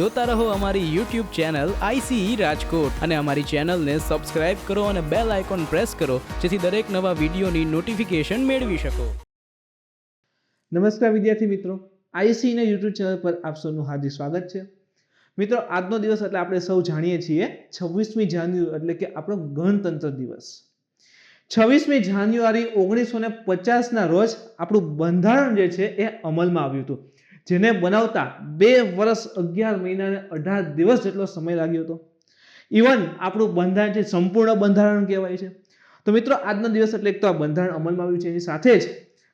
જોતા રહો અમારી YouTube ચેનલ ICE રાજકોટ અને અમારી ચેનલને સબસ્ક્રાઇબ કરો અને બેલ આઇકોન પ્રેસ કરો જેથી દરેક નવા વિડીયોની નોટિફિકેશન મેળવી શકો. નમસ્કાર વિદ્યાર્થી મિત્રો, ICE ના YouTube ચેનલ પર આપ સૌનું હાર્દિક સ્વાગત છે. મિત્રો, આજનો દિવસ એટલે આપણે સૌ જાણીએ છીએ 26મી જાન્યુઆરી એટલે કે આપણો ગણતંત્ર દિવસ. 26મી જાન્યુઆરી 1950 ના રોજ આપણું બંધારણ જે છે એ અમલમાં આવ્યું હતું, જેને બનાવતા 2 વર્ષ 11 મહિના અને 18 દિવસ જેટલો સમય લાગ્યો હતો. ઇવન આપણું બંધારણ છે સંપૂર્ણ બંધારણ કહેવાય છે. તો મિત્રો, આજનો દિવસ એટલે એક તો આ બંધારણ અમલમાં આવ્યું છે, એની સાથે જ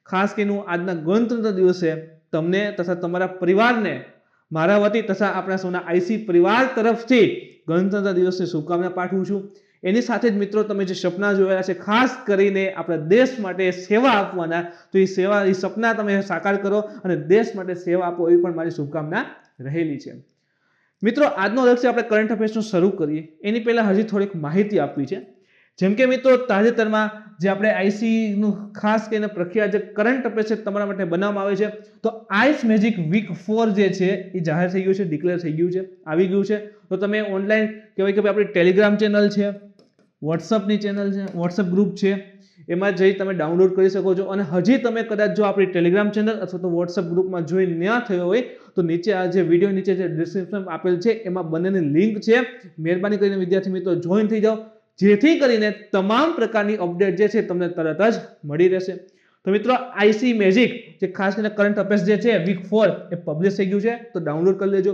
ખાસ કરીને હું આજના ગણતંત્ર દિવસે તમને તથા તમારા પરિવારને મારા વતી તથા આપણા સૌના ICE પરિવાર તરફથી ગણતંત્ર દિવસની શુભકામના પાઠવું છું. એની સાથે જ મિત્રો, તમે જે સપના જોયેલા છે ખાસ કરીને આપણા દેશ માટે સેવા આપવાના, તો એ સપના તમે સાકાર કરો અને દેશ માટે સેવા આપો, એવી પણ મારી શુભકામના રહેલી છે. મિત્રો, આજનો લક્ષ્ય આપણે કરંટ અફેર્સનું શરૂ કરીએ એની પહેલા હજી થોડીક માહિતી આપવી છે. જેમ કે મિત્રો, તાજેતરમાં જે આપણે ICE નું ખાસ કરીને પ્રખ્યાત જે કરંટ અફેર્સ તમારા માટે બનાવવામાં આવે છે, તો આઈસ મેજિક વીક 4 જે છે એ જાહેર થઈ ગયું છે, ડિક્લેર થઈ ગયું છે, આવી ગયું છે. તો તમે ઓનલાઈન કહેવાય કે આપણી ટેલિગ્રામ ચેનલ છે, વોટ્સઅપની ચેનલ છે, વોટ્સઅપ ગ્રુપ છે, એમાં જઈ તમે ડાઉનલોડ કરી શકો છો. અને હજી તમે કદાચ જો આપણી ટેલિગ્રામ ચેનલ અથવા તો વોટ્સઅપ ગ્રુપમાં જોઈન ન થયો હોય તો નીચે આ જે વિડીયો નીચે જે ડિસ્ક્રિપ્શન આપેલ છે એમાં બંનેની લિંક છે. મહેરબાની કરીને વિદ્યાર્થી મિત્રો જોઈન થઈ જાઓ, જેથી કરીને તમામ પ્રકારની અપડેટ જે છે તમને તરત જ મળી રહેશે. તો મિત્રો, ICE મેજિક જે ખાસ કરીને કરંટ અફેર્સ જે છે વીક 4 એ પબ્લિશ થઈ ગયું છે, તો ડાઉનલોડ કરી લેજો.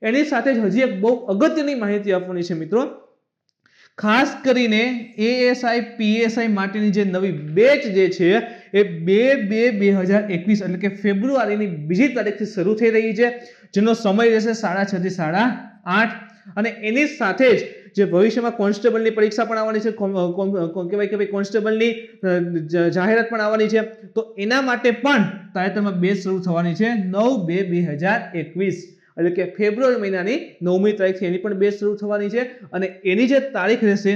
એની સાથે જ હજી એક બહુ અગત્યની માહિતી આપવાની છે મિત્રો. ખાસ કરીને ASI PSI માટેની જે નવી બેચ જે છે એ 2/2/2021 એટલે કે ફેબ્રુઆરીની 2જી તારીખથી શરૂ થઈ રહી છે, જેનો સમય રહેશે 6:30 થી 8:30. અને એની સાથે જ જે ભવિષ્યમાં કોન્સ્ટેબલની પરીક્ષા પણ આવવાની છે, કહેવાય કે કોન્સ્ટેબલની જાહેરાત પણ આવવાની છે, તો એના માટે પણ તાજેતરમાં બેચ શરૂ થવાની છે 9/2/2021 એટલે કે ફેબ્રુઆરી મહિનાની 9મી તારીખથી એની પણ બેચ શરૂ થવાની છે. અને એની જે તારીખ રહેશે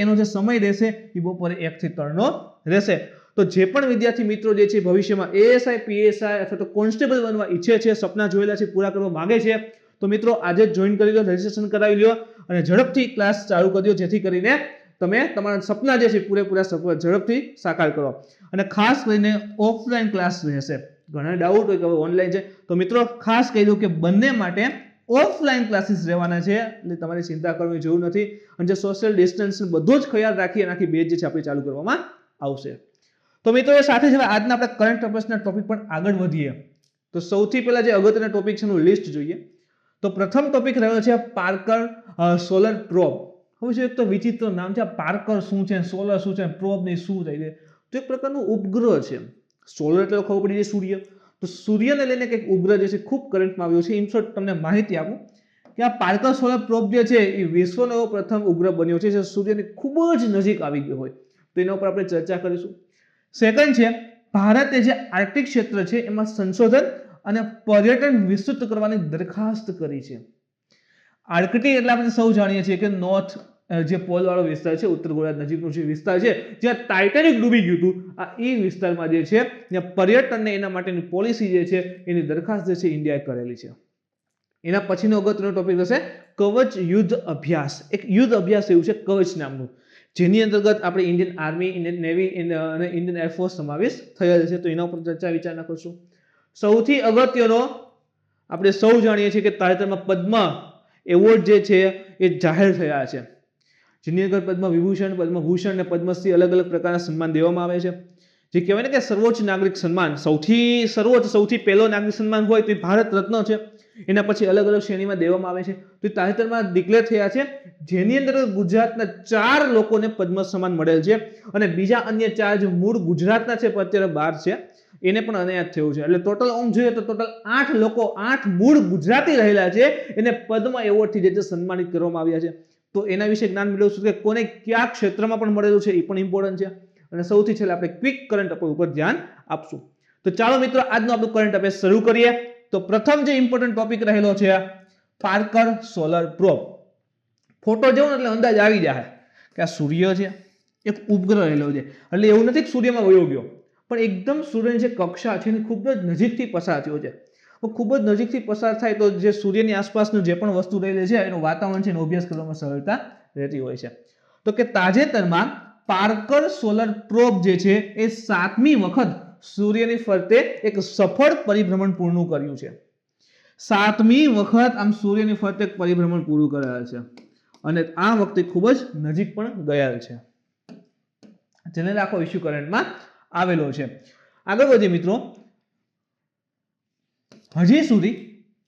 એનો જે સમય રહેશે એ બપોરે 1 થી 3 નો રહેશે. તો જે પણ વિદ્યાર્થી મિત્રો જે છે ભવિષ્યમાં ASI PSI અથવા તો કોન્સ્ટેબલ બનવા ઈચ્છે છે, સપના જોયેલા છે, પૂરા કરવા માંગે છે, તો મિત્રો આજે જ જોઈન કરી લો, રજીસ્ટ્રેશન કરાવી લો અને ઝડપથી ક્લાસ ચાલુ કરી દો, જેથી કરીને તમે તમારા સપના જે છે પૂરેપૂરા ઝડપથી સાકાર કરો. અને ખાસ કરીને ઓફલાઈન ક્લાસ રહેશે. ઘણા ડાઉટ હોય કે ઓનલાઈન છે, તો મિત્રો ખાસ કહી દઉં કે બંને માટે ઓફલાઈન ક્લાસીસ રહેવાના છે, એટલે તમારે ચિંતા કરવાની જરૂર નથી. અને જે સોશિયલ ડિસ્ટન્સ બધું જ ખ્યાલ રાખી અને આખી બેચ જે છે આપણે ચાલુ કરવામાં આવશે. તો મિત્રો, એ સાથે જ આજના આપણે કરંટ અફેર્સના ટોપિક પર આગળ વધીએ. તો સૌથી પહેલા જે અગત્યના ટોપિક છે એનું લિસ્ટ જોઈએ. તો પ્રથમ ટોપિક રહ્યો છે પાર્કર સોલર પ્રોબ. હવે છે એક તો વિચિત્ર નામ છે, પાર્કર શું છે, સોલર શું છે, પ્રોબ ની શું થાય છે. તો એક પ્રકારનું ઉપગ્રહ છે. સોલર એટલે ખબર પડી જાય સૂર્ય, તો સૂર્યને લઈને કંઈક ઉપગ્રહ જે છે ખૂબ કરંટમાં આવ્યો છે. ઇન શોર્ટ તમને માહિતી આપું કે આ પાર્કર સોલર પ્રોબ જે છે એ વિશ્વનો એવો પ્રથમ ઉપગ્રહ બન્યો છે જે સૂર્યની ખૂબ જ નજીક આવી ગયો હોય, તો એના ઉપર આપણે ચર્ચા કરીશું. સેકન્ડ છે, ભારતે જે આર્કટિક ક્ષેત્ર છે એમાં સંશોધન અને પર્યટન વિસ્તૃત કરવાની દરખાસ્ત કરી છે. આર્કટિક એટલે આપણે સૌ જાણીએ છીએ કે નોર્થ જે પોલ વાળો વિસ્તાર છે, ઉત્તર ગોળાર્ધ નજીકનો જે વિસ્તાર છે જ્યાં ટાઇટેનિક ડૂબી ગયું હતું, આ એ વિસ્તારમાં જે છે ત્યાં પર્યટનને એના માટેની પોલિસી જે છે એની દરખાસ્ત જે છે ઇન્ડિયાએ કરેલી છે. એના પછીનો અગત્યનો ટોપિક હશે કવચ યુદ્ધ અભ્યાસ. એક યુદ્ધ અભ્યાસ એવું છે કવચ નામનું, જેની અંતર્ગત આપણે ઇન્ડિયન આર્મી, ઇન્ડિયન નેવી અને ઇન્ડિયન એરફોર્સ સમાવેશ થયેલ છે, તો એના ઉપર ચર્ચા વિચારણા કરશું. સૌથી અગત્યનો આપણે સૌ જાણીએ છીએ કે તાજેતરમાં પદ્મ એવોર્ડ જે છે એ જાહેર થયા છે, જેની અંદર પદ્મ વિભૂષણ, પદ્મભૂષણ અને પદ્મશ્રી અલગ અલગ પ્રકારના સન્માન દેવામાં આવે છે. જે કહેવાય ને કે સર્વોચ્ચ નાગરિક સન્માન, સૌથી સર્વોચ્ચ સૌથી પહેલો નાગરિક સન્માન હોય તો એ ભારત રત્ન છે. એના પછી અલગ અલગ શ્રેણીમાં દેવામાં આવે છે. તો તાજેતરમાં ડિક્લેર થયા છે, જેની અંદર ગુજરાતના 4 લોકોને પદ્મ સન્માન મળેલ છે અને બીજા અન્ય 4 જે મૂળ ગુજરાતના છે પણ અત્યારે બહાર છે એને પણ અનાયત થયું છે. એટલે ટોટલ આમ જોઈએ તો ટોટલ 8 લોકો, 8 મૂળ ગુજરાતી રહેલા છે, એને પદ્મ એવોર્ડથી જે સન્માનિત કરવામાં આવ્યા છે. તો એના વિશે જ્ઞાન મેળવશું કે કોને કયા ક્ષેત્રમાં પણ મળેલું છે, એ પણ ઇમ્પોર્ટન્ટ છે. અને સૌથી છેલ્લે આપણે ક્વિક કરંટ અફેર ઉપર ધ્યાન આપશું. તો ચાલો મિત્રો, આજનો આપણું કરંટ અફેર શરૂ કરીએ. તો પ્રથમ જે ઇમ્પોર્ટન્ટ ટોપિક રહેલો છે પાર્કર સોલર પ્રોબ. ફોટો જોવો એટલે અંદાજ આવી જાય કે આ સૂર્ય છે, એક ઉપગ્રહ રહેલો છે. એટલે એવું નથી કે સૂર્યમાં વયો ગયો, પણ એકદમ સૂર્યની જે કક્ષા છે એની ખૂબ જ નજીકથી પસાર થયો છે. ખૂબ જ નજીકથી પસાર થાય તો જે સૂર્યની આસપાસનું જે પણ વસ્તુ રહેલી છે એનું વાતાવરણ છે એનો અભ્યાસ કરવામાં સરળતા રહેતી હોય છે. તો કે તાજેતરમાં પાર્કર સોલર પ્રોબ જે છે એ 7મી વખત સૂર્યની ફરતે એક સફળ પરિભ્રમણ પૂર્ણ કર્યું છે. 7મી વખત આમ સૂર્યની ફરતે એક પરિભ્રમણ પૂરું કરેલ છે અને આ વખતે ખૂબ જ નજીક પણ ગયેલ છે, જેને આખો ઇશ્યુ કરંટમાં આવેલો છે. આગળ વધીએ મિત્રો. હજી સુધી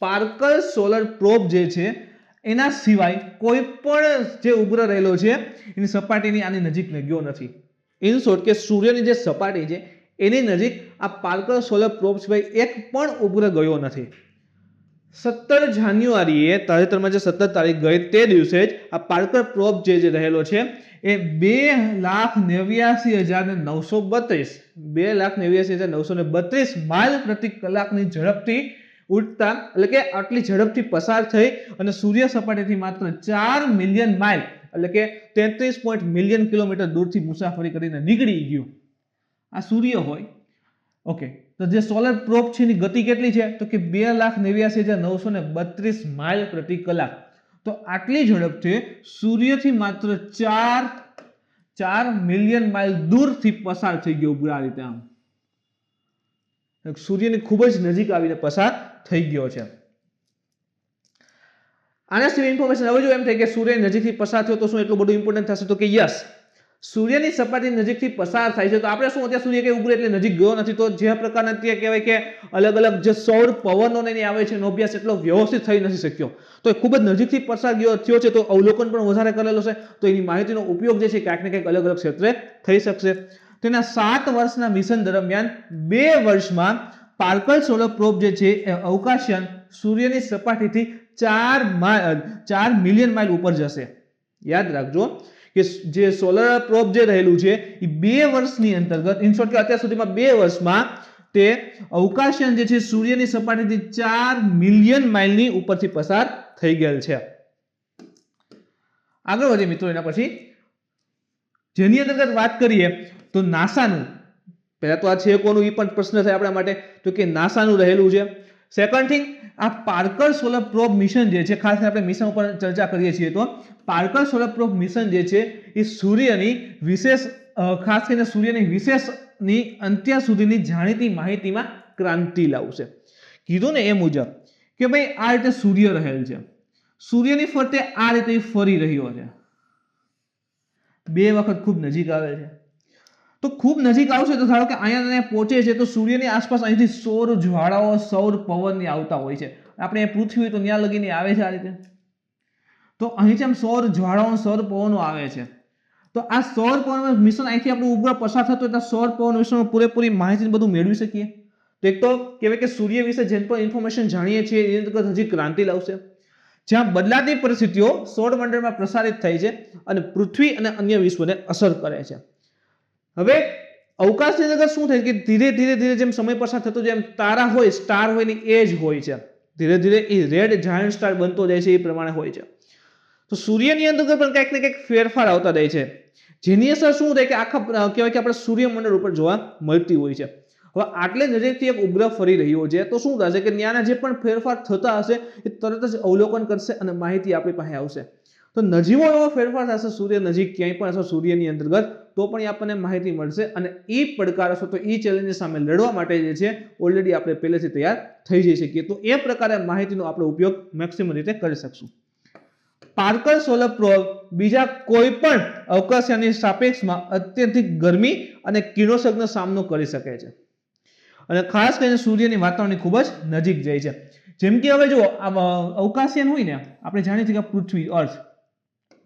પાર્કર સોલર પ્રોબ જે છે એના સિવાય કોઈ પણ જે ઉપગ્રહ રહેલો છે એની સપાટીની આની નજીક ગયો નથી. ઇન શોર્ટ કે સૂર્યની જે સપાટી છે એની નજીક આ પાર્કર સોલર પ્રોબ સિવાય એક પણ ઉપગ્રહ ગયો નથી. 17 જાન્યુઆરીએ તાજેતરમાં જે 17 તારીખ ગઈ તે દિવસે જ આ પાર્કર પ્રોબ જે રહેલો છે એ 2,89,932 માઇલ પ્રતિ કલાકની ઝડપથી ઉડતા, એટલે કે આટલી ઝડપથી પસાર થઈ અને સૂર્ય સપાટીથી માત્ર 4 મિલિયન માઇલ એટલે કે 33 મિલિયન કિલોમીટર દૂરથી મુસાફરી કરીને નીકળી ગયું. આ સૂર્ય હોય. ઓકે, તો જે સોલર પ્રોબ છે એની ગતિ કેટલી છે તો કે 2,89,932 માઇલ પ્રતિ કલાક. તો આટલી ઝડપથી સૂર્યથી માત્ર 4 મિલિયન માઇલ દૂરથી પસાર થઈ ગયો ઉપગ્રહ. આ રીતે આમ સૂર્યની ખૂબ જ નજીક આવીને પસાર થઈ ગયો છે. આના સિવાય ઇન્ફોર્મેશન હવે જો એમ થાય કે સૂર્ય નજીકથી પસાર થયો તો શું એટલું બધું ઇમ્પોર્ટન્ટ થશે તો કે યસ, સૂર્યની સપાટી નજીકથી પસાર થાય છે તો આપણે શું અત્યારે સૂર્ય કે ઉપગ્રહ એટલે નજીક ગયો નથી. તો જે પ્રકારના ત્યાં કહેવાય કે અલગ અલગ જે સૌર પવનો ને આવે છે એનો અભ્યાસ એટલો વ્યવસ્થિત થઈ નથી શક્યો. તો એ ખૂબ જ નજીકથી પસાર થયો છે તો અવલોકન પણ વધારે કરેલો છે તો એની માહિતીનો ઉપયોગ જે છે ક્યાંક ને ક્યાંક અલગ અલગ ક્ષેત્રે થઈ શકશે. તેના 7 વર્ષના મિશન દરમિયાન 2 વર્ષમાં પાર્કર સોલર પ્રોબ જે છે એ અવકાશયાન સૂર્યની સપાટીથી 4 મિલિયન માઇલ ઉપર જશે. યાદ રાખજો કે જે સોલર પ્રોબ જે રહેલું છે એ 2 વર્ષની અંતર્ગત, ઇન શોર્ટ કે અત્યાર સુધીમાં 2 વર્ષમાં તે અવકાશયાન જે છે સૂર્યની સપાટીથી 4 મિલિયન માઇલની ઉપરથી પસાર થઈ ગયેલ છે. આગળ વધીએ મિત્રો. એના પછી જેની અંતર્ગત વાત કરીએ તો નાસાનું, પહેલા તો આ છે કોનું એ પણ પ્રશ્ન થાય આપણા માટે, તો કે નાસાનું રહેલું છે. સેકન્ડ થિંગ, આ પાર્કર સોલર પ્રોબ મિશન જે છે, ખાસ આપણે મિશન ઉપર ચર્ચા કરીએ છીએ તો પાર્કર સોલર પ્રોબ મિશન જે છે એ સૂર્યની વિશેષ, ખાસ કરીને સૂર્યની વિશેષની અંત્ય સુધીની જાણીતી માહિતીમાં ક્રાંતિ લાવશે. કીધું ને એ મુજબ કે ભાઈ આ રીતે સૂર્ય રહેલ છે, સૂર્યની ફરતે આ રીતે ફરી રહ્યો છે, 2 વખત ખૂબ નજીક આવે છે. તો ખૂબ નજીક આવશે તો ધારો કે અહીંયા પહોંચે છે તો સૂર્યની આસપાસ અહીંથી સૌર જ્વાળાઓ, સૌર પવનની આવતા હોય છે. આપણે પૃથ્વી તો ત્યાં લગીને આવે છે આ રીતે. તો અહીંથી આમ સૌર જ્વાળાઓ, સૌર પવનો આવે છે. તો આ સૌર પવન મિશન અહીંથી આપણું ઉપગ્રહ પસાર થતો એટલે સૌર પવન મિશનમાં પૂરેપૂરી માહિતી બધું મેળવી શકીએ. તો એક તો કહેવાય કે સૂર્ય વિશે જેન પણ ઇન્ફોર્મેશન જાણીએ છીએ એની અંતર્ગત હજી ક્રાંતિ લાવશે. જ્યાં બદલાતી પરિસ્થિતિઓ સૌરમંડળમાં પ્રસારિત થાય છે અને પૃથ્વી અને અન્ય વિશ્વને અસર કરે છે. હવે અવકાશની અંદર શું થાય કે ધીરે ધીરે જેમ સમય પસાર થતો જાય એમ તારા હોય, સ્ટાર હોય ની એજ હોય છે, ધીરે ધીરે એ રેડ જાયન્ટ સ્ટાર બનતો જાય છે એ પ્રમાણે હોય છે. તો સૂર્યની અંદર પણ કંઈક ને કંઈક ફેરફાર આવતા રહે છે, જેની અસર શું થાય કે આખા કહેવાય કે આપણે સૂર્યમંડળ ઉપર જોવા મળતી હોય છે. હવે આટલે નજીકથી એક ઉપગ્રહ ફરી રહ્યો છે તો શું થશે કે ત્યાંના જે પણ ફેરફાર થતા હશે એ તરત જ અવલોકન કરશે અને માહિતી આપણી પાસે આવશે. તો નજીવો એવો ફેરફાર થશે સૂર્ય નજીક ક્યાંય પણ અથવા સૂર્યની અંતર્ગત તો પણ આપણને માહિતી મળશે અને એ પડકાર અથવા તો એ ચેલેન્જ સામે લડવા માટે જે છે ઓલરેડી આપણે પહેલેથી તૈયાર થઈ જઈ શકીએ. તો એ પ્રકારે માહિતીનો આપણે ઉપયોગ મેક્સિમમ રીતે કરી શકશું. પાર્કર સોલર પ્રોબ બીજા કોઈ પણ અવકાશયાનની સાપેક્ષમાં અત્યંતિક ગરમી અને કિરણોત્સર્ગનો સામનો કરી શકે છે અને ખાસ કરીને સૂર્યની વાતાવરણની ખૂબ જ નજીક જાય છે. જેમ કે હવે જો અવકાશયાન હોય ને, આપણે જાણીએ છીએ કે પૃથ્વી, અર્થ,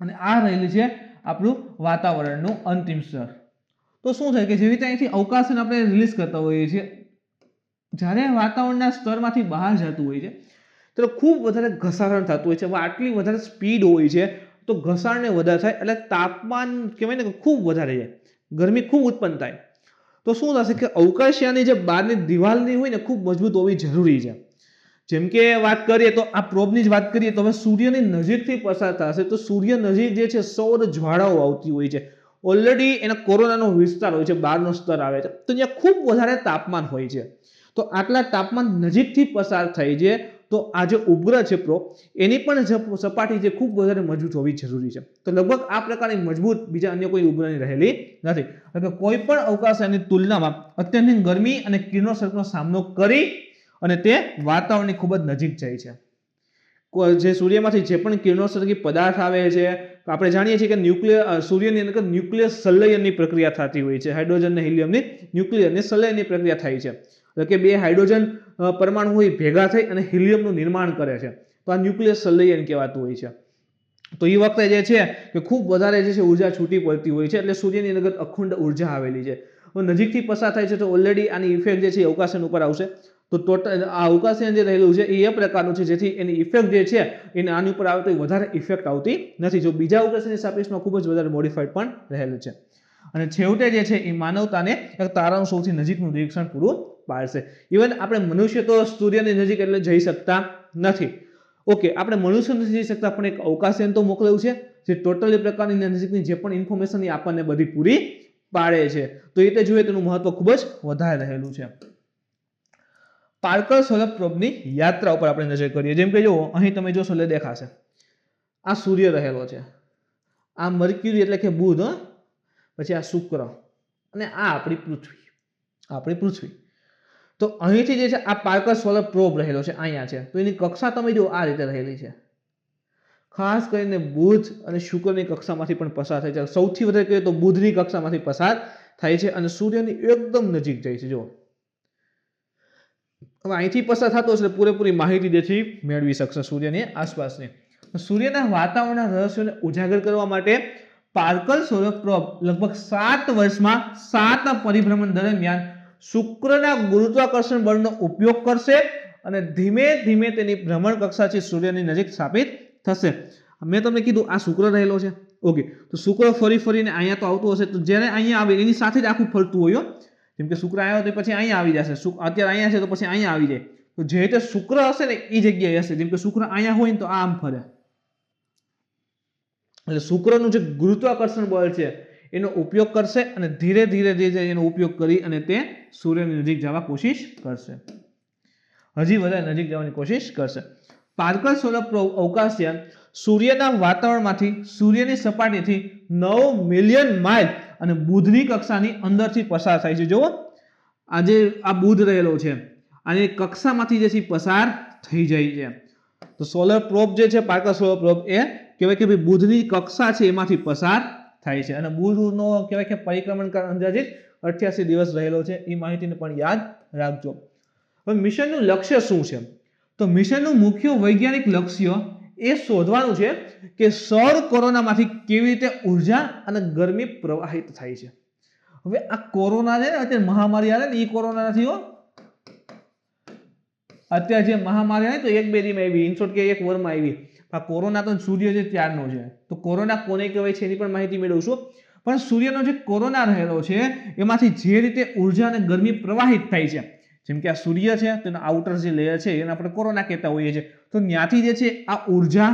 અને આ રહેલી છે આપણું વાતાવરણનું અંતિમ સ્તર. તો શું થાય કે જેવી રીતે અહીંથી અવકાશયાન આપણે રિલીઝ કરતા હોઈએ છીએ, જ્યારે વાતાવરણના સ્તરમાંથી બહાર જતું હોય છે તો ખૂબ વધારે ઘસારણ થતું હોય છે. હવે આટલી વધારે સ્પીડ હોય છે તો ઘસારણને વધારે થાય એટલે તાપમાન કહેવાય ને કે ખૂબ વધારે જાય, ગરમી ખૂબ ઉત્પન્ન થાય. તો શું થશે કે અવકાશયાનની જે બહારની દિવાલની હોય ને ખૂબ મજબૂત હોવી જરૂરી છે. જેમ કે વાત કરીએ તો આ પ્રોબની જ વાત કરીએ તો હવે સૂર્યની નજીકથી પસાર થશે તો સૂર્ય નજીક જે છે સૌર જ્વાળાઓ આવતી હોય છે. ઓલરેડી એના કોરોનાનો વિસ્તાર હોય છે, બહારનો સ્તર આવે છે તો ત્યાં ખૂબ વધારે તાપમાન હોય છે. તો આટલા તાપમાન નજીકથી પસાર થાય છે તો આ જે ઉપગ્રહ છે પ્રોબ એની પણ સપાટી જે ખૂબ વધારે મજબૂત હોવી જરૂરી છે. તો લગભગ આ પ્રકારની મજબૂત બીજા અન્ય કોઈ ઉપગ્રહની રહેલી નથી. એટલે કોઈ પણ અવકાશયાનની તુલનામાં અત્યંત ગરમી અને કિરણોત્સર્ગનો સામનો કરી અને તે વાતાવરણની ખૂબ જ નજીક જાય છે. જે સૂર્યમાંથી જે પણ કિરણોત્સર્ગી પદાર્થ આવે છે, આપણે જાણીએ છીએ કે સૂર્યની અંદર ન્યુક્લિયર સંલયનની પ્રક્રિયા થતી હોય છે. હાઇડ્રોજન અને હિલિયમની ન્યુક્લિયરની સંલયનની પ્રક્રિયા થાય છે. એટલે કે બે હાઇડ્રોજન પરમાણુ હોય ભેગા થઈ અને હિલિયમનું નિર્માણ કરે છે. તો આ ન્યુક્લિયર સંલયન કહેવાતું હોય છે. તો એ વખતે જે છે કે ખૂબ વધારે જે છે ઉર્જા છૂટી પડતી હોય છે. એટલે સૂર્યની અંદર અખંડ ઉર્જા આવેલી છે. નજીકથી પસાર થાય છે તો ઓલરેડી આની ઇફેક્ટ જે છે અવકાશયાન ઉપર આવશે. તો ટોટલ આ અવકાશયાન જે રહેલું છે એ પ્રકારનું છે જેથી એની ઇફેક્ટ જે છે એને આની ઉપર આવે તો વધારે ઇફેક્ટ આવતી નથી. જો બીજા અવકાશયાનની સાપેક્ષમાં ખૂબ જ વધારે મોડિફાઈડ પણ રહેલું છે. અને છેવટે જે છે એ માનવતાને એક તારાનું સૌથી નજીકનું નિરીક્ષણ પૂરું પાડશે. ઇવન આપણે મનુષ્ય તો સૂર્યની નજીક એટલે જઈ શકતા નથી. ઓકે, આપણે મનુષ્ય નથી જઈ શકતા પણ એક અવકાશયાન તો મોકલેલું છે જે ટોટલી પ્રકારની નજીકની જે પણ ઇન્ફોર્મેશન આપણને બધી પૂરી પાડે છે. તો એ રીતે જોઈએ તેનું મહત્વ ખૂબ જ વધારે રહેલું છે. પાર્કર સોલર પ્રોબની યાત્રા ઉપર આપણે નજર કરીએ. જેમ કે જુઓ અહીં તમે જોશો એટલે દેખાશે આ સૂર્ય રહેલો છે, આ મર્ક્યુરી એટલે કે બુધ, પછી આ શુક્ર અને આ આપણી પૃથ્વી. તો અહીંથી જે છે આ પાર્કર સોલર પ્રોબ રહેલો છે અહીંયા છે. તો એની કક્ષા તમે જુઓ આ રીતે રહેલી છે. ખાસ કરીને બુધ અને શુક્રની કક્ષામાંથી પણ પસાર થાય છે. સૌથી વધારે કહીએ તો બુધની કક્ષામાંથી પસાર થાય છે અને સૂર્યની એકદમ નજીક જાય છે. જુઓ હવે અહીંથી પસાર થતો હશે પૂરેપૂરી માહિતી જેથી મેળવી શકશે સૂર્યની આસપાસની. સૂર્યના વાતાવરણના રહસ્યોને ઉજાગર કરવા માટે પાર્કર સોલર પ્રોબ લગભગ 7 વર્ષમાં 7 પરિભ્રમણ દરમિયાન શુક્રના ગુરુત્વાકર્ષણ બળનો ઉપયોગ કરશે અને ધીમે ધીમે તેની ભ્રમણ કક્ષાથી સૂર્યની નજીક સ્થાપિત થશે. મેં તમને કીધું આ શુક્ર રહેલો છે. ઓકે, તો શુક્ર ફરીને અહીંયા તો આવતું હશે. તો જ્યારે અહીંયા આવે એની સાથે જ આખું ફરતું હોય. જેમ કે શુક્ર આવ્યો તો પછી અહીંયા આવી જશે. અત્યારે અહીંયા છે તો પછી અહીંયા આવી જાય. તો જે રીતે શુક્ર હશે ને એ જગ્યાએ હશે. જેમ કે શુક્ર અહીંયા હોય ને તો આમ ફરે. એટલે શુક્રનું જે ગુરુત્વાકર્ષણ બળ છે એનો ઉપયોગ કરશે અને ધીરે ધીરે એનો ઉપયોગ કરી અને તે સૂર્યની નજીક જવા કોશિશ કરશે. હજી વધારે નજીક જવાની કોશિશ કરશે. પાર્કર સોલર પ્રોબ અવકાશયાન સૂર્યના વાતાવરણમાંથી સૂર્યની સપાટીથી 9 મિલિયન માઇલ અને બુધની કક્ષાની અંદરથી પસાર થાય છે. જુઓ આજે આ બુધ રહેલો છે આની કક્ષામાંથી જે છે પસાર થઈ જાય છે. તો સોલર પ્રોબ જે છે પાર્કર સોલર પ્રોબ એ કહેવાય કે ભાઈ બુધની કક્ષા છે એમાંથી પસાર થાય છે અને બુધનો કહેવાય કે પરિક્રમણ કાળ અંદાજિત 88 દિવસ રહેલો છે. એ માહિતીને પણ યાદ રાખજો. હવે મિશનનું લક્ષ્ય શું છે? તો મિશનનું મુખ્ય વૈજ્ઞાનિક લક્ષ્ય એ શોધવાનું છે કે સૌર કોરોનામાંથી કેવી રીતે ઉર્જા અને ગરમી પ્રવાહિત થાય છે. હવે આ કોરોના છે ને અત્યારે મહામારી આવે ને એ કોરોના નથી હો. અત્યારે જે મહામારી આવે તો 1-2 દીમાં આવી, ઇનશોર્ટ કે 1 વર્ષમાં આવી. આ કોરોના તો સૂર્ય છે ત્યારનો છે. તો કોરોના કોને કહેવાય છે એની પણ માહિતી મેળવશું. પણ સૂર્યનો જે કોરોના રહેલો છે એમાંથી જે રીતે ઉર્જા અને ગરમી પ્રવાહિત થાય છે, જેમ કે આ સૂર્ય છે તેનો આઉટર જે લેયર છે એને આપણે કોરોના કહેતા હોઈએ છીએ. તો ત્યાંથી જે છે આ ઉર્જા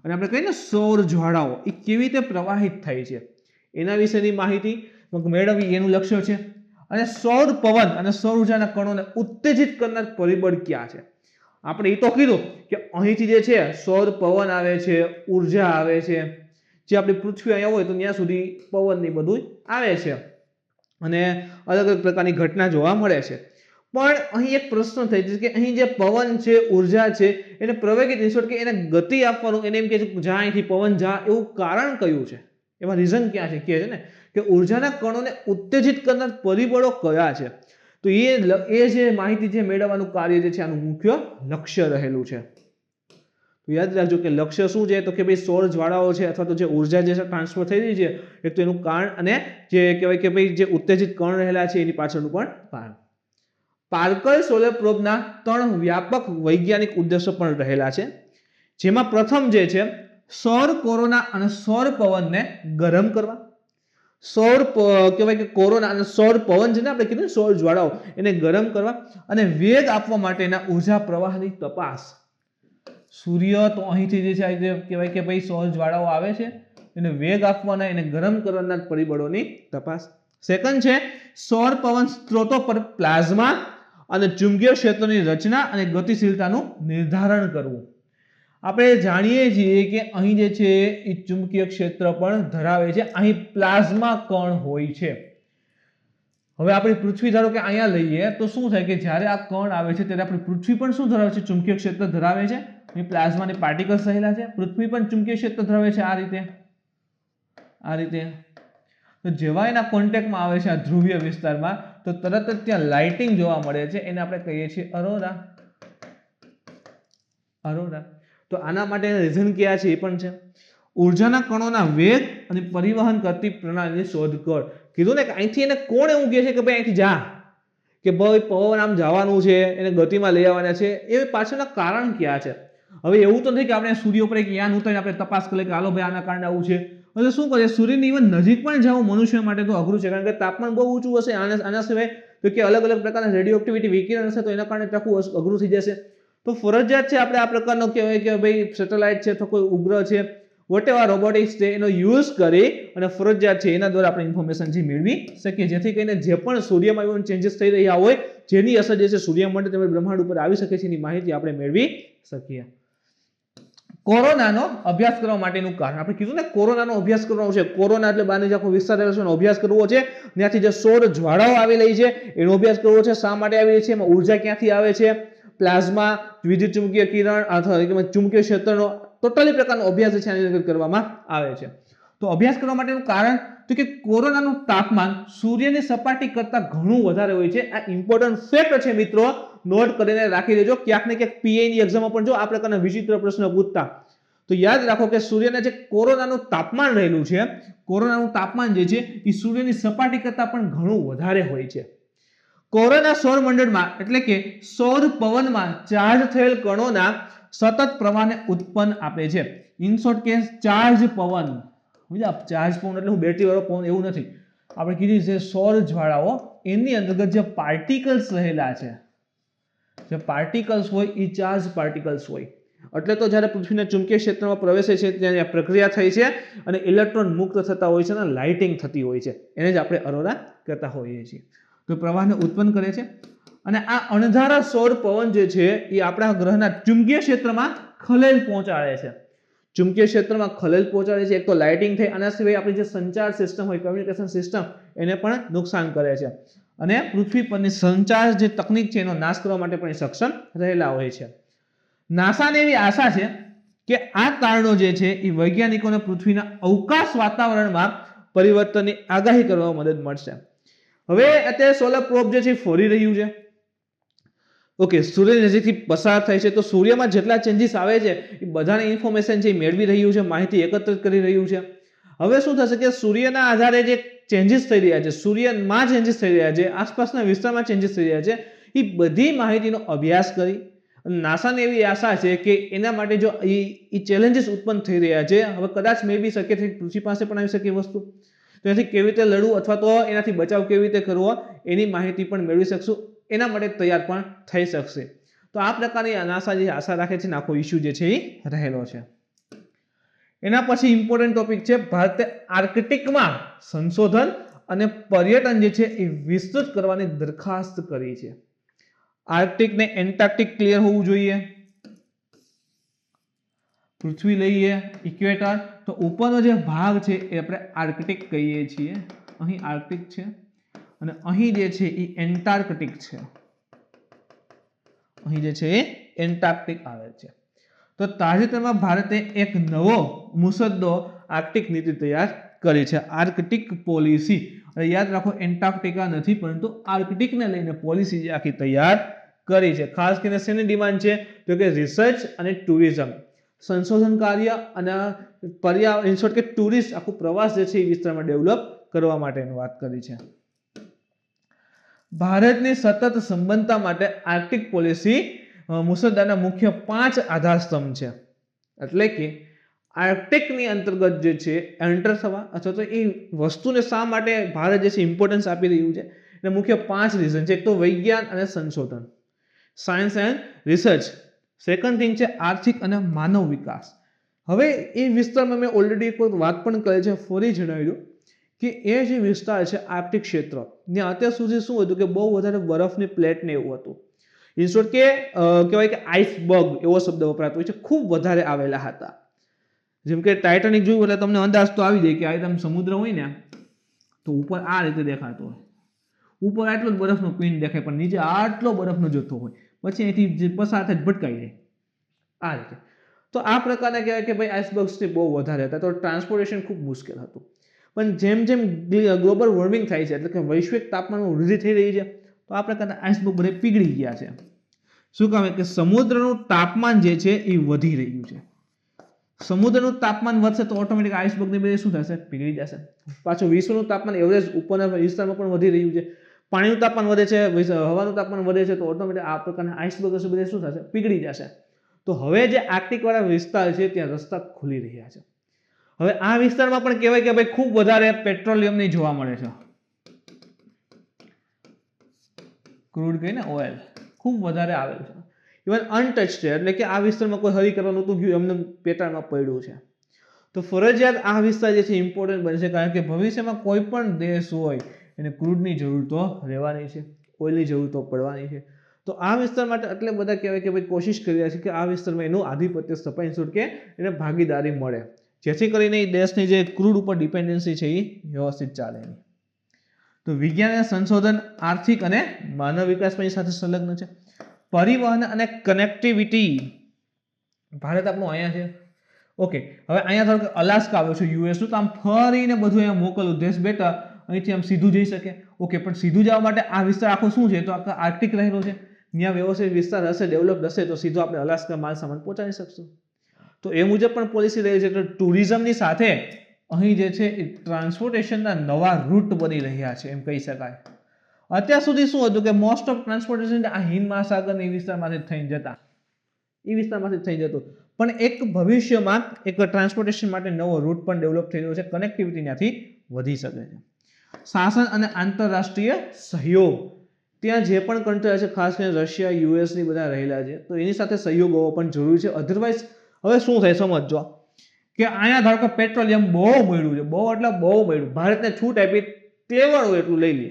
અને આપણે કહીએ ને સૌર જ્વાળાઓ એ કેવી રીતે પ્રવાહિત થાય છે એના વિશેની માહિતી મેળવવી એનું લક્ષ્ય છે. અને સૌર પવન અને સૌર ઉર્જાના કણોને ઉત્તેજિત કરનાર પરિબળ ક્યાં છે? આપણે એ તો કીધું કે અહીંથી જે છે સૌર પવન આવે છે, ઉર્જા આવે છે. જે આપણી પૃથ્વી અહીંયા હોય તો ત્યાં સુધી પવન ની બધું આવે છે અને અલગ અલગ પ્રકારની ઘટના જોવા મળે છે. પણ અહીં એક પ્રશ્ન થાય છે કે અહીં જે પવન છે, ઉર્જા છે, એને પ્રવેગિત ઇન્સોર્ટ કે એને ગતિ આપવાનું એને એમ કે જા અહીંથી પવન જા એવું કારણ કયું છે? એમાં રીઝન ક્યાં છે? કહે છે ને કે ઉર્જાના કણોને ઉત્તેજિત કરનાર પરિબળો કયા છે? તો એ જે માહિતી છે મેળવવાનું કાર્ય જે છે આનું મુખ્ય લક્ષ્ય રહેલું છે. તો યાદ રાખજો કે લક્ષ્ય શું છે? તો કે ભાઈ સૌર જ્વાળાઓ છે અથવા તો જે ઉર્જા જે ટ્રાન્સફર થઈ રહી છે એક તો એનું કારણ અને જે કહેવાય કે ભાઈ જે ઉત્તેજિત કણ રહેલા છે એની પાછળનું પણ કારણ. પાર્કર સોલર પ્રોબના 3 વ્યાપક વૈજ્ઞાનિક ઉદ્દેશો પણ રહેલા છે. જેમાં પ્રથમ જે છે સૌર કોરોના અને સૌર પવનને ગરમ કરવા. સૌર કહેવાય કે કોરોના અને સૌર પવન છે ને આપણે કીધું સૌર જ્વાળાઓ એને ગરમ કરવા અને વેગ આપવા માટેના ઉર્જા પ્રવાહની તપાસ. સૂર્ય તો અહીંથી જે છે કહેવાય કે ભાઈ સૌર જ્વાળાઓ આવે છે એને વેગ આપવાના એને ગરમ કરવાના પરિબળોની તપાસ. સેકન્ડ છે સૌર પવન સ્ત્રોતો પર પ્લાઝમા અને ચુંબકીય ક્ષેત્રની રચના અને ગતિશીલતાનું નિર્ધારણ કરવું. આપણે જાણીએ છીએ કે અહીં જે છે એ ચુંબકીય ક્ષેત્ર પણ ધરાવે છે. અહીં પ્લાઝમા કણ હોય છે. હવે આપણી પૃથ્વી ધારો કે અહીંયા લઈએ તો શું થાય કે જ્યારે આ કણ આવે છે ત્યારે આપણી પૃથ્વી પણ શું ધરાવે છે? ચુંબકીય ક્ષેત્ર ધરાવે છે. અહીં પ્લાઝમાની પાર્ટિકલ્સ રહેલા છે. પૃથ્વી પણ ચુંબકીય ક્ષેત્ર ધરાવે છે. આ રીતે તો જેવા એના કોન્ટેક્ટમાં આવે છે આ ધ્રુવીય વિસ્તારમાં તો તરત જ ત્યાં લાઇટિંગ જોવા મળે છે. એને આપણે કહીએ છીએ અરોરા. તો આના માટેના રીઝન કયા છે એ પણ છે. ઉર્જાના કણોના વેગ અને પરિવહન કરતી પ્રણાલીની શોધખોળ. કીધું ને કે અહીંથી એને કોણ એવું કહે છે કે ભાઈ અહીંથી જા, કે ભાઈ પવન આમ જવાનું છે, એને ગતિમાં લઈ આવવાના છે, એ પાછળના કારણ ક્યાં છે? હવે એવું તો નથી કે આપણે સૂર્ય ઉપર એક યાન ઉતારીને આપણે તપાસ કરીએ કે હાલો ભાઈ આના કારણે આવું છે. એટલે શું કરીએ? સૂર્યની ઇવન નજીક પણ જવું મનુષ્ય માટે તો અઘરું છે, કારણ કે તાપમાન બહુ ઊંચું હશે. આના સિવાય તો કે અલગ અલગ પ્રકારના રેડિયો એક્ટિવિટી વિકિરણ હશે તો એના કારણે ટકવું અઘરું થઈ જશે. તો ફરજિયાત છે આપણે આ પ્રકારનો કહેવાય કે ભાઈ સેટેલાઇટ છે, તો કોઈ ઉપગ્રહ છે, વોટેવર રોબોટિક્સ છે, એનો યુઝ કરી અને ફરજિયાત છે એના દ્વારા આપણે ઇન્ફોર્મેશન જે મેળવી શકીએ, જેથી કરીને જે પણ સૂર્યમાં ઇવન ચેન્જીસ થઈ રહ્યા હોય, જેની અસર જે છે સૂર્ય માટે તેમજ બ્રહ્માંડ ઉપર આવી શકે છે, એની માહિતી આપણે મેળવી શકીએ. કોરોનાનો અભ્યાસ કરવા માટેનું કારણ આપણે કીધું ને, કોરોનાનો અભ્યાસ કરવાનો છે. કોરોના એટલે બહારની આખો વિસ્તાર રહેલો છે એનો અભ્યાસ કરવો છે. ત્યાંથી જે સૌર જ્વાળાઓ આવી રહી છે એનો અભ્યાસ કરવો છે. શા માટે આવી રહી છે, એમાં ઉર્જા ક્યાંથી આવે છે, પ્લાઝમા, વિદ્યુત ચુંબકીય કિરણ અથવા ચુંબકીય ક્ષેત્રનો ટોટલી પ્રકારનો અભ્યાસ છે આની અંદર કરવામાં આવે છે. તો અભ્યાસ કરવા માટેનું કારણ તો કે કોરોનાનું તાપમાન સૂર્યની સપાટી કરતાં ઘણું વધારે હોય છે. આ ઇમ્પોર્ટન્ટ ફેક્ટ છે મિત્રો, નોટ કરીને રાખી દેજો. ક્યાંક ને ક્યાંક પીએની એક્ઝામમાં પણ જો આ પ્રકારના વિચિત્ર પ્રશ્ન પૂછતા તો યાદ રાખો કે સૂર્યના જે કોરોનાનું તાપમાન રહેલું છે, કોરોનાનું તાપમાન જે છે એ સૂર્યની સપાટી કરતાં પણ ઘણું વધારે હોય છે. કોરોના સૌરમંડળમાં એટલે કે સૌર પવનમાં ચાર્જ થયેલ કણોના સતત પ્રવાહને ઉત્પન્ન આપે છે. ઇન શોર્ટ કેસ ચાર્જ પવન, ચાર્જ પવન એટલે હું બેટરી વાળો પવન એવું નથી. આપણે કીધું છે સૌર જ્વાળાઓ, એની અંતર્ગત જે પાર્ટિકલ્સ રહેલા છે, જે પાર્ટિકલ્સ હોય એ ચાર્જ પાર્ટિકલ્સ હોય. એટલે તો જ્યારે પૃથ્વીના ચુંબકીય ક્ષેત્રમાં પ્રવેશે છે ત્યારે આ પ્રક્રિયા થઈ છે અને ઇલેક્ટ્રોન મુક્ત થતા હોય છે અને લાઇટિંગ થતી હોય છે. એને જ આપણે અરોરા કહેતા હોઈએ છીએ. તો પ્રવાહને ઉત્પન્ન કરે છે અને આ અણધારા સૌર પવન જે છે એ આપણા ગ્રહના ચુંબકીય ક્ષેત્રમાં ખલેલ પહોંચાડે છે. ચુંબકીય ક્ષેત્રમાં ખલેલ પહોંચાડે છે. એક તો લાઇટિંગ થઈ, આના સિવાય આપણી જે સંચાર સિસ્ટમ હોય, કમ્યુનિકેશન સિસ્ટમ, એને પણ નુકસાન કરે છે અને પૃથ્વી પરની સંચાર જે તકનીક છે એનો નાશ કરવા માટે પણ સક્ષમ રહેલા હોય છે. નાસાને એવી આશા છે કે આ કારણો જે છે એ વૈજ્ઞાનિકોને પૃથ્વીના અવકાશ વાતાવરણમાં પરિવર્તનની આગાહી કરવામાં મદદ મળશે. હવે અત્યારે સોલર પ્રોબ જે છે ફરી રહ્યું છે. ઓકે, સૂર્યની નજીકથી પસાર થાય છે તો સૂર્યમાં જેટલા ચેન્જીસ આવે છે એ બધાની ઇન્ફોર્મેશન છે મેળવી રહ્યું છે, માહિતી એકત્રિત કરી રહ્યું છે. હવે શું થશે કે સૂર્યના આધારે જે ચેન્જીસ થઈ રહ્યા છે, સૂર્યમાં ચેન્જીસ થઈ રહ્યા છે, આસપાસના વિસ્તારમાં ચેન્જીસ થઈ રહ્યા છે, એ બધી માહિતીનો અભ્યાસ કરી નાસાને એવી આશા છે કે એના માટે જો એ ચેલેન્જીસ ઉત્પન્ન થઈ રહ્યા છે, હવે કદાચ મે બી શકે છે પૃથ્વી પાસે પણ આવી શકે વસ્તુ, તો એનાથી કેવી રીતે લડવું અથવા તો એનાથી બચાવ કેવી રીતે કરવો એની માહિતી પણ મેળવી શકશું, એના માટે તૈયાર પણ થઈ શકશે. તો આ પ્રકારની નાસા જે આશા રાખે છે ને આખો ઇસ્યુ જે છે એ રહેલો છે. એના પછી ઇમ્પોર્ટન્ટ ટોપિક છે ભારતે આર્કટિકમાં સંશોધન અને પર્યટન જે છે એ વિસ્તૃત કરવાની દરખાસ્ત કરી છે. આર્કટિક ને એન્ટાર્કટિક ક્લિયર હોવું જોઈએ. પૃથ્વી લઈએ ઇક્વેટર, તો ઉપરનો જે ભાગ છે એ આપણે આર્કટિક કહીએ છીએ. અહીં આર્કટિક છે અને અહીં જે છે એ એન્ટાર્કટિક છે. અહીં જે છે એ એન્ટાર્કટિક આવે છે. તો તાજેતરમાં ભારતે એક નવો મુસદ્દો આર્કટિક નીતિ તૈયાર કરી છે, આર્કટિક પોલિસી. અને યાદ રાખો એન્ટાર્કટિકા નથી પરંતુ આર્કટિકને લઈને પોલિસી જે આખી તૈયાર કરી છે. ખાસ કરીને શેની ડિમાન્ડ છે તો કે રિસર્ચ અને ટુરિઝમ, સંશોધન કાર્ય અને પર્યાવરણ, ઇન શોર્ટ કે ટુરિસ્ટ આખું પ્રવાસ જે છે એ વિસ્તારમાં ડેવલપ કરવા માટેની વાત કરી છે. ભારતની સતત સંબંધતા માટે આર્કટિક પોલિસી મુસદ્દાના મુખ્ય 5 આધારસ્તંભ છે. એટલે કે આર્કટિકની અંતર્ગત જે છે એન્ટર થવા અથવા તો એ વસ્તુને શા માટે ભારત જે છે ઇમ્પોર્ટન્સ આપી રહ્યું છે એના મુખ્ય 5 રીઝન છે. એક તો વિજ્ઞાન અને સંશોધન, science and research. Second thing છે આર્થિક અને માનવ વિકાસ. હવે એ વિસ્તારમાં મેં ઓલરેડી એક વાત પણ કરી છે, ફરી જણાવી દઉં કે એ જે વિસ્તાર છે આર્કટિક ક્ષેત્ર, ત્યાં અત્યાર સુધી શું હતું કે બહુ વધારે બરફની પ્લેટ ને એવું હતું. ઇનશોર્ટ કે કહેવાય કે આઈસબર્ગ એવો શબ્દ વપરાતો હોય છે, ખૂબ વધારે આવેલા હતા. જેમ કે ટાઇટાનિક જોયું એટલે તમને અંદાજ તો આવી જાય કે આ તમે સમુદ્ર હોય ને તો ઉપર આ રીતે દેખાતો હોય, ઉપર આટલો જ બરફનો પિંડ દેખાય પણ નીચે આટલો બરફનો જથ્થો હોય, પછી અહીંથી પસાર થાય ભટકાઈ જાય આ રીતે. તો આ પ્રકારના કહેવાય કે ભાઈ આઈસબર્ગ્સથી બહુ વધારે હતા, તો ટ્રાન્સપોર્ટેશન ખૂબ મુશ્કેલ હતું. પણ જેમ જેમ ગ્લોબલ વોર્મિંગ થાય છે એટલે કે વૈશ્વિક તાપમાનમાં વૃદ્ધિ થઈ રહી છે, તો આ પ્રકારના આઈસબર્ગ બધે પીગળી ગયા છે. શું કામ કે સમુદ્રનું તાપમાન જે છે એ વધી રહ્યું છે. સમુદ્રનું તાપમાન વધશે તો ઓટોમેટિક આઈસબર્ગ ની બધી શું થશે, પીગળી જશે. પાછું વિશ્વનું તાપમાન એવરેજ ઉપરના વિસ્તારમાં પણ વધી રહ્યું છે, પાણીનું તાપમાન વધે છે, હવાનું તાપમાન વધે છે, તો ઓટોમેટિક આ પ્રકારના આઈસબર્ગ હશે બધે શું થશે, પીગળી જશે. તો હવે જે આર્કટિક વાળા વિસ્તાર છે ત્યાં રસ્તા ખુલી રહ્યા છે. હવે આ વિસ્તારમાં પણ કહેવાય કે ભાઈ ખૂબ વધારે પેટ્રોલિયમની જોવા મળે છે, ક્રૂડ કહીને ઓઇલ ખૂબ વધારે આવેલ છે. ઇવન અનટચ છે એટલે કે આ વિસ્તારમાં કોઈ હરી કરવાનું નહોતું ગયું, એમને પેટાળમાં પડ્યું છે. તો ફરજિયાત આ વિસ્તાર જે છે ઇમ્પોર્ટન્ટ બને છે, કારણ કે ભવિષ્યમાં કોઈ પણ દેશ હોય એને ક્રૂડની જરૂર તો રહેવાની છે, ઓઇલની જરૂર તો પડવાની છે. તો આ વિસ્તાર માટે એટલે બધા કહેવાય કે ભાઈ કોશિશ કરી રહ્યા છે કે આ વિસ્તારમાં એનું આધિપત્ય સ્થપાય શું કે એને ભાગીદારી મળે, જેથી કરીને એ દેશની જે ક્રૂડ ઉપર ડિપેન્ડન્સી છે એ વ્યવસ્થિત ચાલે. તો વિજ્ઞાન અને સંશોધન આર્થિક અને માનવ વિકાસની સાથે સંલગ્ન છે. પરિવહન અને કનેક્ટિવિટી, ભારત આપણું અહીંયા છે. ઓકે, હવે અહીંયા ધારો કે અલાસ્કા આવ્યો છે યુએસ નું, તો આમ ફરીને બધું અહીંયા મોકલવું, દેશ બેટા અહીંથી આમ સીધું જઈ શકે. ઓકે, પણ સીધું જવા માટે આ વિસ્તાર આખો શું છે, તો આખો આર્કટિક રહેલો છે, ત્યાં વ્યવસ્થિત વિસ્તાર હશે, ડેવલપ હશે તો સીધો આપણે અલાસ્કા માલ સામાન પહોંચાડી શકશું. તો એ મુજબ પણ પોલિસી રહી છે. તો ટુરિઝમની સાથે અહીં જે છે એ ટ્રાન્સપોર્ટેશનના નવા રૂટ બની રહ્યા છે એમ કહી શકાય. અત્યાર સુધી શું હતું કે મોસ્ટ ઓફ ટ્રાન્સપોર્ટેશન આ હિન્દ મહાસાગર એ વિસ્તારમાંથી થઈને જતા, એ વિસ્તારમાંથી થઈ જતું. પણ એક ભવિષ્યમાં એક ટ્રાન્સપોર્ટેશન માટે નવો રૂટ પણ ડેવલપ થઈ રહ્યો છે, કનેક્ટિવિટી ત્યાંથી વધી શકે છે. શાસન અને આંતરરાષ્ટ્રીય સહયોગ, ત્યાં જે પણ કન્ટ્રી છે ખાસ કરીને રશિયા યુએસની બધા રહેલા છે, તો એની સાથે સહયોગ હોવો પણ જરૂરી છે. અધરવાઇઝ હવે શું થાય સમજો કે અહીંયા ધારો કે પેટ્રોલિયમ બહુ મળ્યું છે, બહુ એટલે બહુ મળ્યું, ભારતને છૂટ આપી તેવડ એટલું લઈ લે.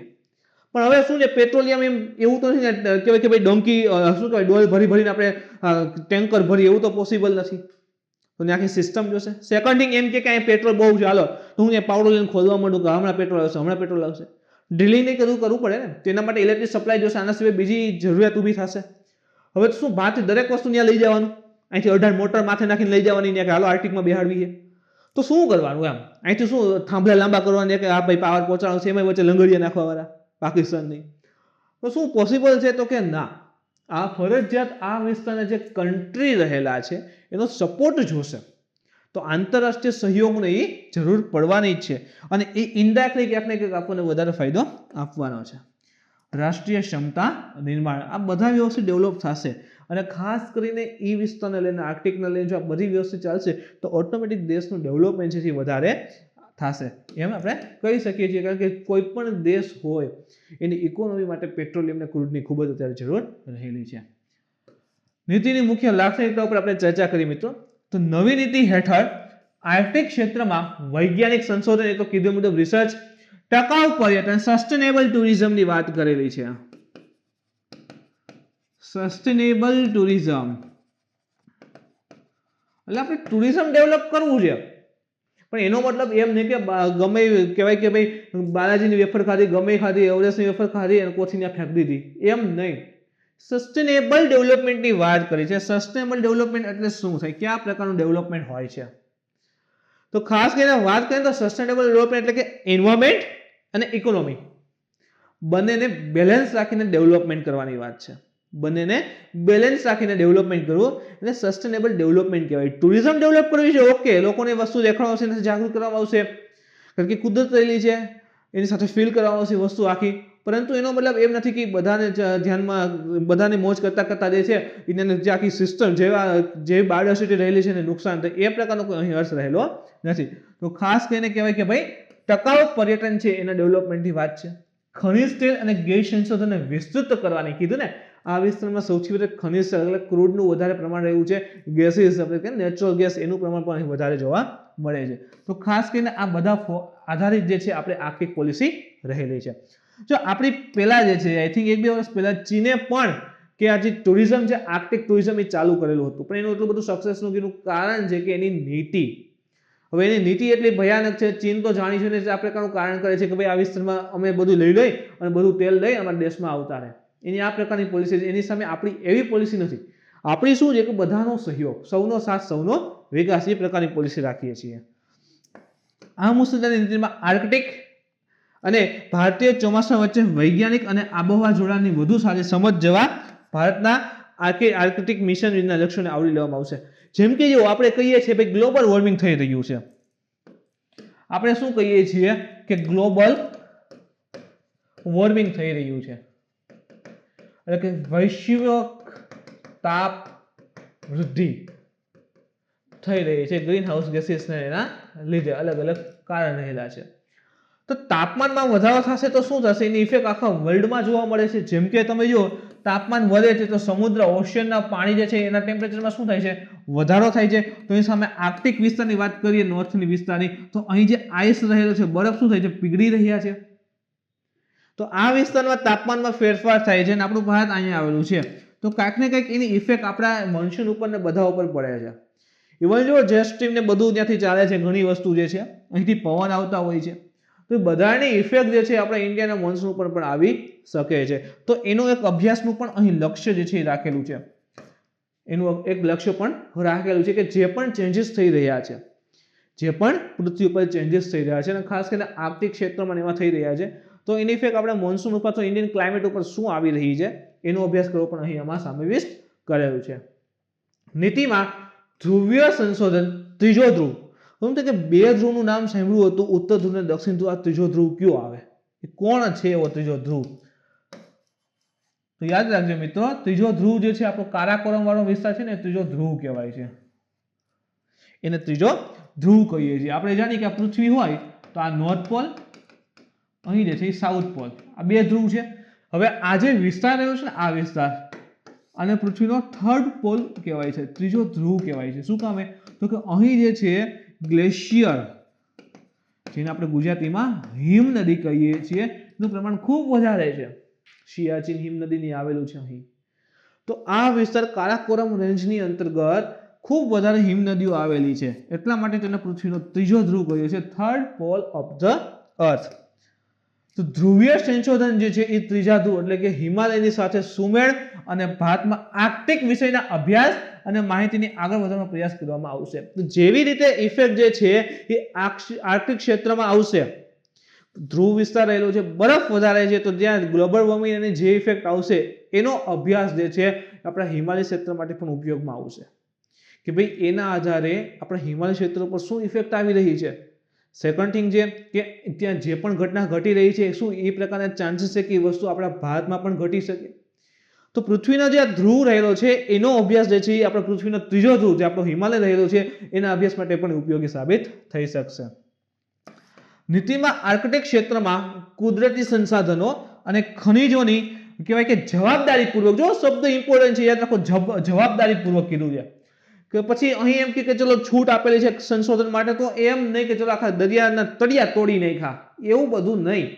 પણ હવે શું છે પેટ્રોલિયમ એમ એવું તો નથી ને કહેવાય કે ભાઈ ડોંકી શું કહેવાય ડોલ ભરી ભરીને આપણે ટેન્કર ભરી, એવું તો પોસિબલ નથી. તો આખી સિસ્ટમ જોશે. સેકન્ડ થિંગ એમ કે અહીં પેટ્રોલ બહુ છે, હાલો તો હું પાવડો લઈને ખોદવા માંડું કે હમણાં પેટ્રોલ આવશે, હમણાં પેટ્રોલ આવશે, ડ્રિલિંગ નહીં કરવું પડે ને, તેના માટે ઇલેક્ટ્રિક સપ્લાય જોશે, આના સિવાય બીજી જરૂરિયાત ઊભી થશે. હવે તો શું બહારથી દરેક વસ્તુ ત્યાં લઈ જવાનું, અહીંથી 18 મોટર માથે નાખીને લઈ જવાની ને કે હાલો આર્ટિકમાં બેહાડવી છે, તો શું કરવાનું એમ, અહીંથી શું થાંભલા લાંબા કરવાના કે આ ભાઈ પાવર પહોંચાડવાનું છે, એમાં વચ્ચે લંગડિયા નાખવાવાળા પાકિસ્તાનની, તો શું પોસિબલ છે, તો કે ના, આ ફરજિયાત આ વિસ્તારના જે કન્ટ્રી રહેલા છે એનો સપોર્ટ જોશે. તો આંતરરાષ્ટ્રીય સહયોગની જરૂર પડવાની જ છે, અને એ ઇનડાયરેક્ટલી ક્યાંક ને ક્યાંક આપણને વધારે ફાયદો આપવાનો છે. રાષ્ટ્રીય ક્ષમતા નિર્માણ, આ બધા વ્યવસ્થિત ડેવલપ થશે, અને ખાસ કરીને એ વિસ્તારને લઈને આર્કટિકને લઈને જો આ બધી વ્યવસ્થિત ચાલશે તો ઓટોમેટિક દેશનું ડેવલપમેન્ટ છે એ વધારે થશે એમ આપણે કહી શકીએ છીએ. કારણ કે કોઈ પણ દેશ હોય એની ઇકોનોમી માટે પેટ્રોલિયમ અને ક્રૂડની ખૂબ જ અત્યારે જરૂર રહેલી છે. નીતિની મુખ્ય લાક્ષણિકતા ઉપર આપણે ચર્ચા કરી મિત્રો. તો નવી નીતિ હેઠળ આર્કટિક ક્ષેત્રમાં વૈજ્ઞાનિક સંશોધન, એ તો કીધું મુજબ રિસર્ચ, ટકાઉ પર્યટન, સસ્ટેનેબલ ટુરિઝમની વાત કરેલી છે. સસ્ટેનેબલ ટુરિઝમ એટલે આપણે ટુરિઝમ ડેવલપ કરવું છે, પણ એનો મતલબ એમ નહીં કે ગમે કહેવાય કે ભાઈ બાલાજીની વેફર ખાધી, ગમે ખાધી, એવરેસ્ટની વેફર ખાધી અને કોથીને ફેંક દીધી, એમ નહીં. સસ્ટેનેબલ ડેવલપમેન્ટની વાત કરી છે. સસ્ટેનેબલ ડેવલપમેન્ટ એટલે શું થાય, કયા પ્રકારનું ડેવલપમેન્ટ હોય છે? તો ખાસ કરીને વાત કરીએ તો સસ્ટેનેબલ ડેવલપમેન્ટ એટલે કે એન્વાયરમેન્ટ અને ઇકોનોમી બંનેને બેલેન્સ રાખીને ડેવલપમેન્ટ કરવાની વાત છે. બંનેને બેલેન્સ રાખીને ડેવલપમેન્ટ કરવું એટલે સસ્ટેનેબલ ડેવલપમેન્ટ કહેવાય. ટુરિઝમ ડેવલપ કરવી છે, ઓકે, લોકોને વસ્તુ દેખાડવા આવશે, જાગૃત કરવામાં આવશે, કારણ કે કુદરત રહેલી છે એની સાથે ફીલ કરવામાં આવશે વસ્તુ આખી, પરંતુ એનો મતલબ એમ નથી કે બધાને ધ્યાનમાં બધાને મોજ કરતા કરતા જે છે એને જે આખી સિસ્ટમ જે બાયોડાયવર્સિટી રહેલી છે એને નુકસાન થાય, એ પ્રકારનો કોઈ અહીં અર્થ રહેલો નથી. તો ખાસ કરીને કહેવાય કે ભાઈ ટકાઉ પર્યટન છે એના ડેવલપમેન્ટની વાત છે. ખનિજ તેલ અને ગેસ સંશોધનને વિસ્તૃત કરવાની કીધું ને, આ વિસ્તારમાં સૌથી વધારે ખનિજ તેલ એટલે ક્રૂડનું વધારે પ્રમાણ રહ્યું છે, ગેસીસ આપણે કે નેચરલ ગેસ એનું પ્રમાણ પણ અહીં વધારે જોવા મળે છે. તો ખાસ કરીને આ બધા આધારિત જે છે આપણે આર્કટિક પોલિસી રહેલી છે. જો આપણી પહેલા જે છે આઈ થિંક 1-2 વર્ષ પહેલા ચીને પણ કે આ જે ટુરિઝમ છે આર્કટિક ટુરિઝમ એ ચાલુ કરેલું હતું, પણ એનું એટલું બધું સક્સેસનું એનું કારણ છે કે એની નીતિ. હવે એની નીતિ એટલી ભયાનક છે. ચીન તો જાણી છે ને આ પ્રકારનું કારણ કરે છે કે ભાઈ આ વિસ્તારમાં અમે બધું લઈ અને બધું તેલ લઈ અમારા દેશમાં આવતા રહે. એની આ પ્રકારની પોલિસી છે. એની સામે આપણી એવી પોલિસી નથી. આપણી શું છે કે બધાનો સહયોગ, સૌનો સાથ, સૌનો વિકાસ, એ પ્રકારની પોલિસી રાખીએ છીએ. આ મુસદ્દાની નીતિમાં આર્કટિક અને ભારતીય ચોમાસા વચ્ચે વૈજ્ઞાનિક અને આબોહવા જોડાણની વધુ સારી સમજ જેવા ભારતના આર્કટિક મિશન વિના લક્ષ્યોને આવરી લેવામાં આવશે. જેમ કે જો આપણે કહીએ છીએ ભાઈ ગ્લોબલ વોર્મિંગ થઈ રહ્યું છે, આપણે શું કહીએ છીએ કે ગ્લોબલ વોર્મિંગ થઈ રહ્યું છે, એટલે કે વૈશ્વિક તાપ વૃદ્ધિ થઈ રહી છે ગ્રીન હાઉસ ગેસીસને એના લીધે અલગ અલગ કારણ રહેલા છે. તો તાપમાનમાં વધારો થશે તો શું થશે? એની ઇફેક્ટ આખા વર્લ્ડમાં જોવા મળે છે. જેમ કે તમે જો તાપમાન વધે છે તો સમુદ્ર ઓશિયનના પાણી જે છે એના ટેમ્પરેચરમાં શું થાય છે? વધારો થાય છે. તો એની સામે આર્કટિક વિસ્તારની વાત કરીએ, નોર્થની વિસ્તારની, તો અહીં જે આઈસ રહેલો છે, બરફ શું થાય છે? પીગળી રહ્યા છે. તો આ વિસ્તારમાં તાપમાનમાં ફેરફાર થાય છે અને આપણું ભારત અહીંયા આવેલું છે. તો કાંઈક ને કંઈક એની ઇફેક્ટ આપણા મોન્સૂન ઉપર ને બધા ઉપર પડે છે. ઇવન જો જેટ સ્ટ્રીમ ને બધું ત્યાંથી ચાલે છે, ઘણી વસ્તુ જે છે અહીંથી પવન આવતા હોય છે, તો બધાની ઇફેક્ટ જે છે આપણા ઇન્ડિયાના મોન્સૂન ઉપર પણ આવી શકે છે. તો એનું એક અભ્યાસનું પણ અહીં લક્ષ્ય જે છે એ રાખેલું છે. એનું એક લક્ષ્ય પણ રાખેલું છે કે જે પણ ચેન્જીસ થઈ રહ્યા છે, જે પણ પૃથ્વી ઉપર ચેન્જીસ થઈ રહ્યા છે અને ખાસ કરીને આર્કટિક ક્ષેત્રમાં એમાં થઈ રહ્યા છે, તો એની ઇફેક્ટ આપણા મોન્સૂન ઉપર, તો ઇન્ડિયન ક્લાઇમેટ ઉપર શું આવી રહી છે એનો અભ્યાસ કરવો પણ અહીં આમાં સમાવિષ્ટ કરેલું છે. નીતિમાં ધ્રુવીય સંશોધન, ત્રીજો ધ્રુવ, કે બે ધ્રુવનું નામ સાંભળ્યું હતું, ઉત્તર ધ્રુવ અને દક્ષિણ ધ્રુવ. આ ત્રીજો ધ્રુવ કયો આવે? એ કોણ છે એવો ત્રીજો ધ્રુવ? તો યાદ રાખજો મિત્રો, ત્રીજો ધ્રુવ જે છે આપણો કારાકોરમ વાળો વિસ્તાર છે ને, ત્રીજો ધ્રુવ કહેવાય છે. એને ત્રીજો ધ્રુવ કહીએ છીએ. આપણે જાણીએ કે આ પૃથ્વી હોય તો આ નોર્થ પોલ, અહીં જે છે એ સાઉથ પોલ, આ બે ધ્રુવ છે. હવે આ જે વિસ્તાર રહ્યો છે ને, આ વિસ્તાર, અને પૃથ્વીનો થર્ડ પોલ કહેવાય છે, ત્રીજો ધ્રુવ કહેવાય છે. શું કામે? તો કે અહીં જે છે ગ્લેશિયર, જેને આપણે ગુજરાતીમાં હિમ નદી કહીએ છીએ, એનું પ્રમાણ ખૂબ વધારે છે. સિયાચીન હિમ નદીની આવેલું છે અહીં. તો આ વિસ્તાર કારાકોરમ રેન્જની અંતર્ગત ખૂબ વધારે હિમ નદીઓ આવેલી છે, એટલા માટે તેને પૃથ્વીનો ત્રીજો ધ્રુવ કહીએ છીએ, third pole of the earth. તો ધ્રુવીય સંશોધન જે છે એ ત્રીજા ધ્રુવ એટલે કે હિમાલયની સાથે સુમેળ અને ભારતમાં આર્કટિક વિષયના અભ્યાસ અને માહિતીની આગળ વધવાનો પ્રયાસ કરવામાં આવશે. તો જેવી રીતે ઇફેક્ટ જે છે એ આર્કટિક ક્ષેત્રમાં આવશે, ધ્રુવ વિસ્તાર રહેલો છે, બરફ વધારે છે, તો ત્યાં ગ્લોબલ વોર્મિંગ અને જે ઇફેક્ટ આવશે એનો અભ્યાસ જે છે આપણા હિમાલય ક્ષેત્ર માટે પણ ઉપયોગમાં આવશે કે ભાઈ એના આધારે આપણા હિમાલય ક્ષેત્ર પર શું ઇફેક્ટ આવી રહી છે. સેકન્ડ થિંગ છે કે ત્યાં જે પણ ઘટના ઘટી રહી છે, શું એ પ્રકારના ચાન્સીસ છે કે એ વસ્તુ આપણા ભારતમાં પણ ઘટી શકે. તો પૃથ્વીનો જે ધ્રુવ રહેલો છે એનો અભ્યાસ જે છે એ આપણા પૃથ્વીનો ત્રીજો ધ્રુવ જે આપણો હિમાલય રહેલો છે એના અભ્યાસ માટે પણ ઉપયોગી સાબિત થઈ શકશે. નીતિમાં આર્કટિક ક્ષેત્રમાં કુદરતી સંસાધનો અને ખનિજોની કહેવાય કે જવાબદારીપૂર્વક, જો શબ્દ ઇમ્પોર્ટન્ટ છે યાદ રાખો, જવાબદારીપૂર્વક કીધું છે. કે પછી અહીં એમ કે ચલો છૂટ આપેલી છે સંશોધન માટે, તો એમ નહીં કે ચલો આખા દરિયાના તળિયા તોડી નાખ્યા, એવું બધું નહીં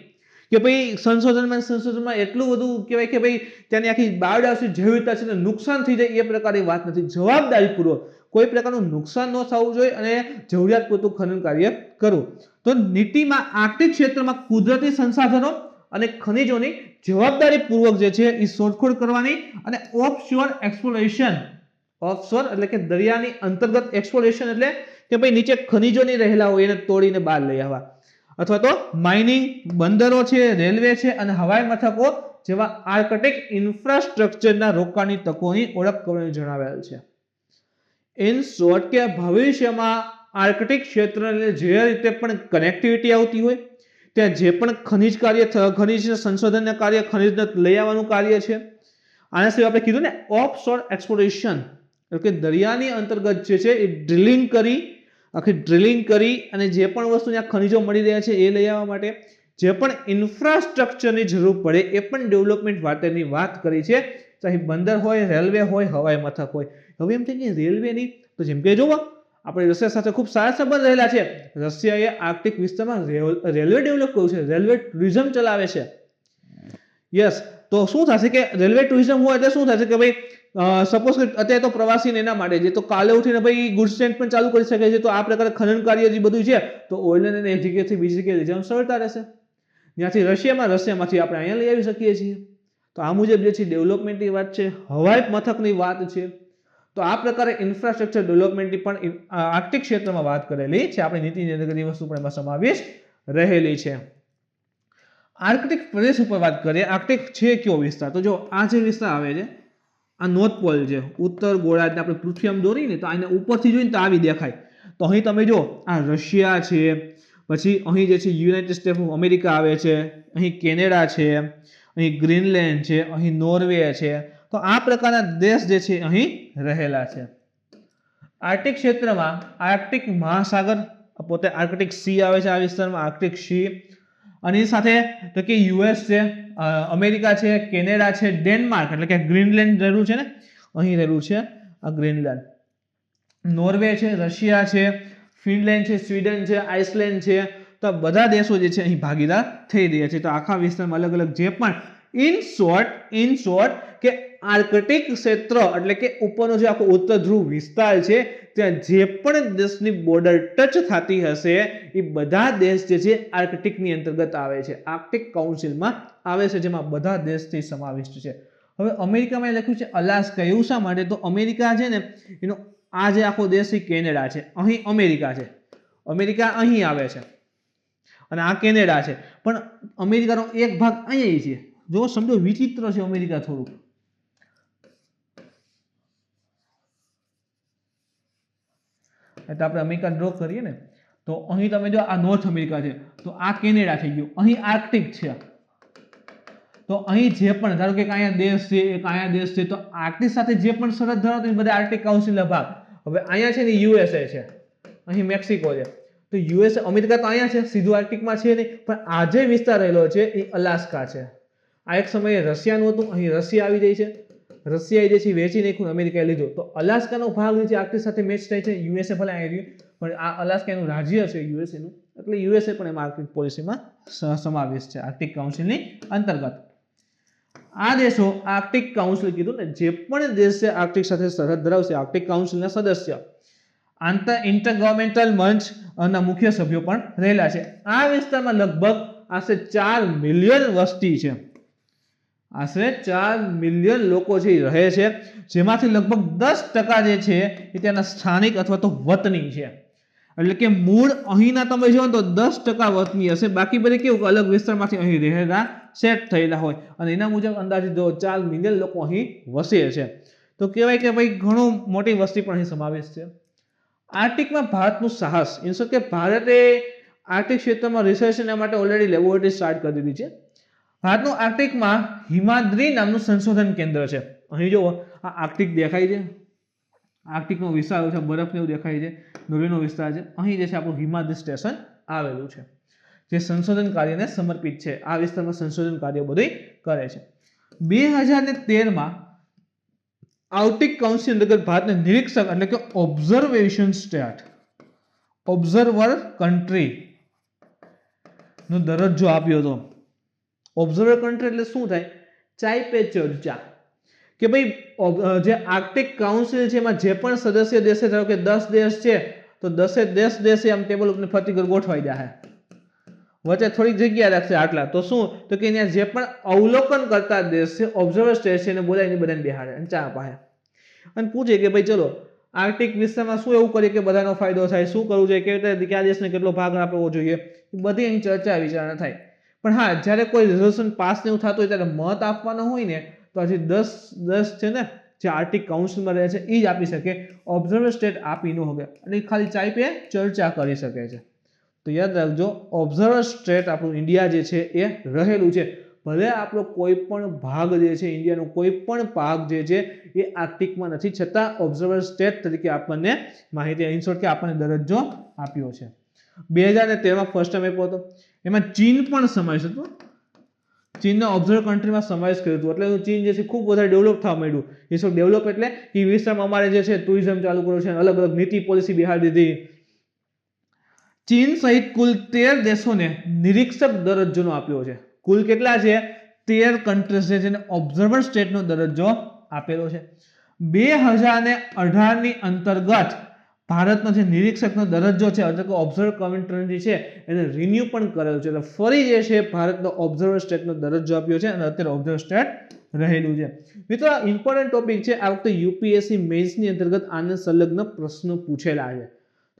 કે ભાઈ સંશોધનમાં એટલું બધું કહેવાય કે ભાઈ ત્યાંની આખી બાયોડાયવર્સિટી જૈવિકતા છે ને નુકસાન થઈ જાય એ પ્રકારની વાત નથી. જવાબદારીપૂર્વક કોઈ પ્રકારનું નુકસાન ન થવું જોઈએ અને જરૂરિયાત પૂરતું ખનન કાર્ય કરવું. તો નીતિમાં આર્કટિક ક્ષેત્રમાં કુદરતી સંસાધનો અને ખનિજોની જવાબદારીપૂર્વક જે છે એ શોધખોળ કરવાની અને ઓફશોર એક્સપ્લોરેશન, ઓફશોર એટલે કે દરિયાની અંતર્ગત, એક્સપ્લોરેશન એટલે કે ભાઈ નીચે ખનિજો નહીં રહેલા હોય એને તોડીને બહાર લઈ આવવા, અથવા તો માઇનિંગ, બંદરો છે, રેલવે છે અને હવાઈ મથકો જેવા આર્કટિક ઇન્ફ્રાસ્ટ્રક્ચરના રોકાણની તકોની ઓળખ કરવાનું જણાવેલ છે. ઇન શોર્ટ કે ભવિષ્યમાં આર્કટિક ક્ષેત્રને જે રીતે પણ કનેક્ટિવિટી આવતી હોય, ત્યાં જે પણ ખનિજ કાર્ય, ખનિજ સંશોધનના કાર્ય, ખનિજને લઈ આવવાનું કાર્ય છે, આના સિવાય આપણે કીધું ને ઓફશોર એક્સપ્લોરેશન એટલે કે દરિયાની અંતર્ગત જે છે એ ડ્રિલિંગ કરી અને જે પણ વસ્તુ ત્યાં ખનિજો મળી રહ્યા છે એ લઈ આવવા માટે જે પણ ઇન્ફ્રાસ્ટ્રક્ચરની જરૂર પડે એ પણ ડેવલપમેન્ટ માટેની વાત કરી છે. ચાહે બંદર હોય, રેલવે હોય, હવાઈ મથક હોય. હવે એમ થાય કે રેલવે નહીં, તો જેમ કે જોવો આપણે રશિયા સાથે ખૂબ સારા સંબંધ રહેલા છે. રશિયાએ આર્કટિક વિસ્તારમાં રેલવે ડેવલપ કર્યું છે, રેલવે ટુરિઝમ ચલાવે છે. યસ, તો શું થશે કે રેલવે ટુરિઝમ હોય એટલે શું થશે કે ભાઈ સપોઝ કે અત્યારે તો પ્રવાસીને એના માટે છે, તો કાલે ઉઠીને ભાઈ ગુડ્સ ટ્રેન પણ ચાલુ કરી શકે છે. તો આ પ્રકારે ખનન કાર્ય જે બધું છે તો ઓઇલ અને એક જગ્યાએથી બીજી જગ્યાએ લઈ જવાનું સરળતા રહેશે. ત્યાંથી રશિયામાંથી આપણે અહીંયા લઈ આવી શકીએ છીએ. તો આ મુજબ જે છે ડેવલપમેન્ટની વાત છે, હવાઈ મથકની વાત છે. તો આ પ્રકારે ઇન્ફ્રાસ્ટ્રક્ચર ડેવલપમેન્ટની પણ આર્કટિક ક્ષેત્રમાં વાત કરેલી છે. આપણી નીતિની અંદર એ વસ્તુ પણ એમાં સમાવેશ રહેલી છે. આર્કટિક પ્રદેશ ઉપર વાત કરીએ. આર્કટિક છે કયો વિસ્તાર? તો જો આ જે વિસ્તાર આવે છે આ નોર્થ પોલ છે, ઉત્તર ગોળાર્ધ. આપણે પૃથ્વી આમ દોરીને તો આને ઉપરથી જોઈને તો આવી દેખાય. તો અહીં તમે જો આ રશિયા છે, પછી અહીં જે છે યુનાઇટેડ સ્ટેટ્સ ઓફ અમેરિકા આવે છે, અહીં કેનેડા છે, અહીં ગ્રીનલેન્ડ છે, અહીં નોર્વે છે. તો આ પ્રકારના દેશ જે છે અહીં રહેલા છે. આર્કટિક ક્ષેત્રમાં આર્કટિક મહાસાગર પોતે આર્કટિક સી આવે છે આ વિસ્તારમાં, આર્કટિક સી. અને સાથે તો કે યુએસ છે, અમેરિકા છે, કેનેડા છે, ડેનમાર્ક એટલે કે ગ્રીનલેન્ડ રહેલું છે ને, અહીં રહેલું છે આ ગ્રીનલેન્ડ. નોર્વે છે, રશિયા છે, ફિનલેન્ડ છે, સ્વીડન છે, આઇસલેન્ડ છે. તો આ બધા દેશો જે છે અહીં ભાગીદાર થઈ રહ્યા છે. તો આખા વિસ્તારમાં અલગ અલગ જે પણ ઇન શોર્ટ કે આર્કટિક ક્ષેત્ર એટલે કે ઉપરનો જે આખો ઉત્તર ધ્રુવ વિસ્તાર છે ત્યાં જે પણ દેશની બોર્ડર ટચ થતી હશે એ બધા દેશ જે છે આર્કટિકની અંતર્ગત આવે છે, આર્કટિક કાઉન્સિલમાં આવે છે, જેમાં બધા દેશથી સમાવિષ્ટ છે. હવે અમેરિકામાં લખ્યું છે અલાસ્કા. એવું શા માટે? તો અમેરિકા છે ને એનો આ જે આખો દેશ છે કેનેડા છે, અહીં અમેરિકા છે, અમેરિકા અહીં આવે છે અને આ કેનેડા છે. પણ અમેરિકાનો એક ભાગ અહીંયા છે. જો સમજો વિચિત્ર છે અમેરિકા થોડુંક. એટલે આપણે અમેરિકા ડ્રો કરીએ ને તો અહીં તમે જો આ નોર્થ અમેરિકા છે, તો આ કેનેડા થઈ ગયું, અહીં આર્કટિક છે. તો અહીં જે પણ ધારો કે અહીંયા દેશ છે, એક અહીંયા દેશ છે, તો આર્કટિક સાથે જે પણ સરહદ ધરાવતો એ બધા આર્કટિક કાઉન્સિલના ભાગ. હવે અહીંયા છે ને યુએસએ છે, અહીં મેક્સિકો છે. તો યુએસએ અમેરિકા તો અહીંયા છે, સીધું આર્કટિકમાં છે નહીં, પણ આ જે વિસ્તાર રહેલો છે એ અલાસ્કા છે. આ એક સમયે રશિયાનું હતું, અહીં રશિયા આવી જાય છે, રશિયાએ જે છે વેચી નાખ્યું, અમેરિકાએ લીધું. તો અલાસ્કાનો ભાગ જે છે આર્કટિક સાથે મેચ થાય છે. યુએસએ ભલે આવી રહ્યું પણ આ અલાસ્કાનું રાજ્ય છે યુએસએનું, એટલે યુએસએ પણ એમાં આર્કટિક પોલિસીમાં સમાવેશ છે આર્કટિક કાઉન્સિલની અંતર્ગત. આ દેશો આર્કટિક કાઉન્સિલ કીધું ને, જે પણ દેશ છે આર્કટિક સાથે સરહદ ધરાવશે આર્કટિક કાઉન્સિલના સદસ્ય ઇન્ટરગવર્મેન્ટલ મંચ ના મુખ્ય સભ્યો પણ રહેલા છે. આ વિસ્તારમાં લગભગ આશરે 4 મિલિયન વસ્તી છે, આશરે 4 મિલિયન લોકો છે રહે છે, જેમાંથી લગભગ 10% જે છે એ ત્યાંના સ્થાનિક અથવા તો વતની છે. એટલે કે મૂળ અહીંના તમે જો તો 10% વતની હશે, બાકી બધી કેવું અલગ વિસ્તારમાંથી અહીં રહેલા સેટ થયેલા હોય અને એના મુજબ અંદાજિત 4 મિલિયન લોકો અહીં વસે છે. તો કહેવાય કે ભાઈ ઘણું મોટી વસ્તી પણ અહીં સમાવેશ છે. આર્કટિકમાં ભારતનું સાહસ, ઇન શોર્ટ કે ભારતે આર્કટિક ક્ષેત્રમાં રિસર્ચ એના માટે ઓલરેડી લેબોરેટરી સ્ટાર્ટ કરી દીધી છે. ભારતનું આર્કટિકમાં હિમાદ્રી નામનું સંશોધન કેન્દ્ર છે. અહીં જો આ આર્કટિક દેખાય છે, આર્કટિકનો વિસ્તાર છે, બરફને એવું દેખાય છે, નોર્વેનો વિસ્તાર છે. અહીં જે છે આપણું હિમાદ્રી સ્ટેશન આવેલું છે, જે સંશોધન કાર્યને સમર્પિત છે. આ વિસ્તારમાં સંશોધન કાર્ય બધું કરે છે. 2013માં આર્કટિક કાઉન્સિલ અંતર્ગત ભારતને નિરીક્ષક એટલે કે ઓબ્ઝર્વેશન સ્ટેટ, ઓબ્ઝર્વર કન્ટ્રી નો દરજ્જો આપ્યો હતો. ઓબ્ઝર્વર કન્ટ્રી એટલે શું થાય? ચાય પે ચર્ચા, કે ભાઈ જે આર્કટિક કાઉન્સિલ છે એમાં જે પણ સદસ્ય દેશે, ધારો કે 10 દેશ છે તો 10 દેશે આમ ટેબલ ઉપર ફરતી ગોઠવાઈ જાય, વચ્ચે થોડીક જગ્યા રાખશે આટલા. તો શું? તો કે અહીંયા જે પણ અવલોકન કરતા દેશ છે, ઓબ્ઝર્વર સ્ટેટ છે, એને બોલાવીને બધાને બેહાડે અને ચા પાહે અને પૂછે કે ભાઈ ચલો આર્કટિક વિસ્તારમાં શું એવું કરીએ કે બધાનો ફાયદો થાય, શું કરવું જોઈએ, કેવી રીતે કયા દેશને કેટલો ભાગ આપવો જોઈએ, બધી અહીં ચર્ચા વિચારણા થાય. પણ હા, જ્યારે કોઈ રિઝોલ્યુશન પાસ ને એવું થતું હોય ત્યારે મત આપવાનો હોય ને તો હજી 10 છે ને જે આર્કટિક કાઉન્સિલમાં રહે છે એ જ આપી શકે, ઓબ્ઝર્વર સ્ટેટ આપી ન શકે અને ખાલી ચાય પે ચર્ચા કરી શકે છે. તો યાદ રાખજો, ઓબ્ઝર્વર સ્ટેટ આપણું ઇન્ડિયા જે છે એ રહેલું છે. ભલે આપણો કોઈ પણ ભાગ જે છે, ઇન્ડિયાનો કોઈ પણ ભાગ જે છે એ આર્કટિકમાં નથી, છતાં ઓબ્ઝર્વર સ્ટેટ તરીકે આપણને માહિતી ઇન્સોર્ટ કે આપણને દરજ્જો આપ્યો છે. 2013માં ફર્સ્ટ ટાઈમ આપ્યો હતો. એમાં ચીન પણ સમાવેશ હતો. ચીનના ઓબ્ઝર્વ કન્ટ્રીમાં સમાવેશ કર્યું હતું. એટલે ચીન જે છે ખૂબ વધારે ડેવલપ થવા માંડ્યું. એ શું ડેવલપ એટલે કે વિસ્તારમાં અમારે જે છે ટુરિઝમ ચાલુ કર્યું છે, અલગ અલગ નીતિ પોલિસી બિહાડી દીધી. ચીન સહિત કુલ 13 દેશોને નિરીક્ષક દરજ્જોનો આપ્યો છે. કુલ કેટલા છે? 13 કન્ટ્રીઝ છે જેને ઓબ્ઝર્વર સ્ટેટનો દરજ્જો આપેલો છે. 2018 ની અંતર્ગત ભારતનો જે નિરીક્ષકનો દરજ્જો છે એટલે કે ઓબ્ઝર્વર કન્ટ્રી છે એને રિન્યુ પણ કરેલું છે. એટલે ફરી જે છે ભારતનો ઓબ્ઝર્વર સ્ટેટનો દરજ્જો આપ્યો છે અને અત્યારે ઓબ્ઝર્વર સ્ટેટ રહેલું છે. મિત્રો ઇમ્પોર્ટન્ટ ટોપિક છે. આ વખતે યુપીએસસી મેન્સની અંતર્ગત આને સંલગ્ન પ્રશ્નો પૂછેલા છે,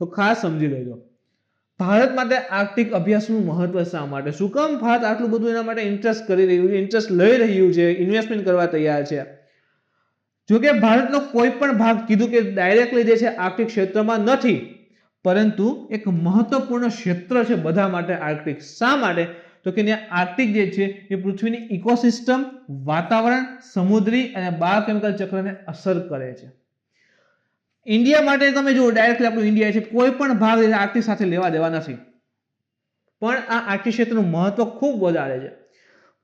તો ખાસ સમજી લેજો. ભારત માટે આર્કટિક અભ્યાસનું મહત્વ શા માટે? શું કામ ભારત આટલું બધું એના માટે ઇન્ટરેસ્ટ કરી રહ્યું છે, ઇન્ટરેસ્ટ લઈ રહ્યું છે, ઇન્વેસ્ટમેન્ટ કરવા તૈયાર છે? જોકે ભારતનો કોઈ પણ ભાગ કીધું કે ડાયરેક્ટલી જે છે આર્કટિક ક્ષેત્રમાં નથી, પરંતુ એક મહત્વપૂર્ણ ક્ષેત્ર છે બધા માટે આર્કટિક. શા માટે? તો કે આર્કટિક જે છે એ પૃથ્વીની ઇકોસિસ્ટમ, વાતાવરણ, સમુદ્રી અને બાયોકેમિકલ ચક્રને અસર કરે છે. ઇન્ડિયા માટે તમે જુઓ ડાયરેક્ટલી આપણું ઇન્ડિયા છે, કોઈ પણ ભાગ આર્કટિક સાથે લેવા દેવા નથી, પણ આ આર્કટિક ક્ષેત્રનું મહત્વ ખૂબ વધારે છે.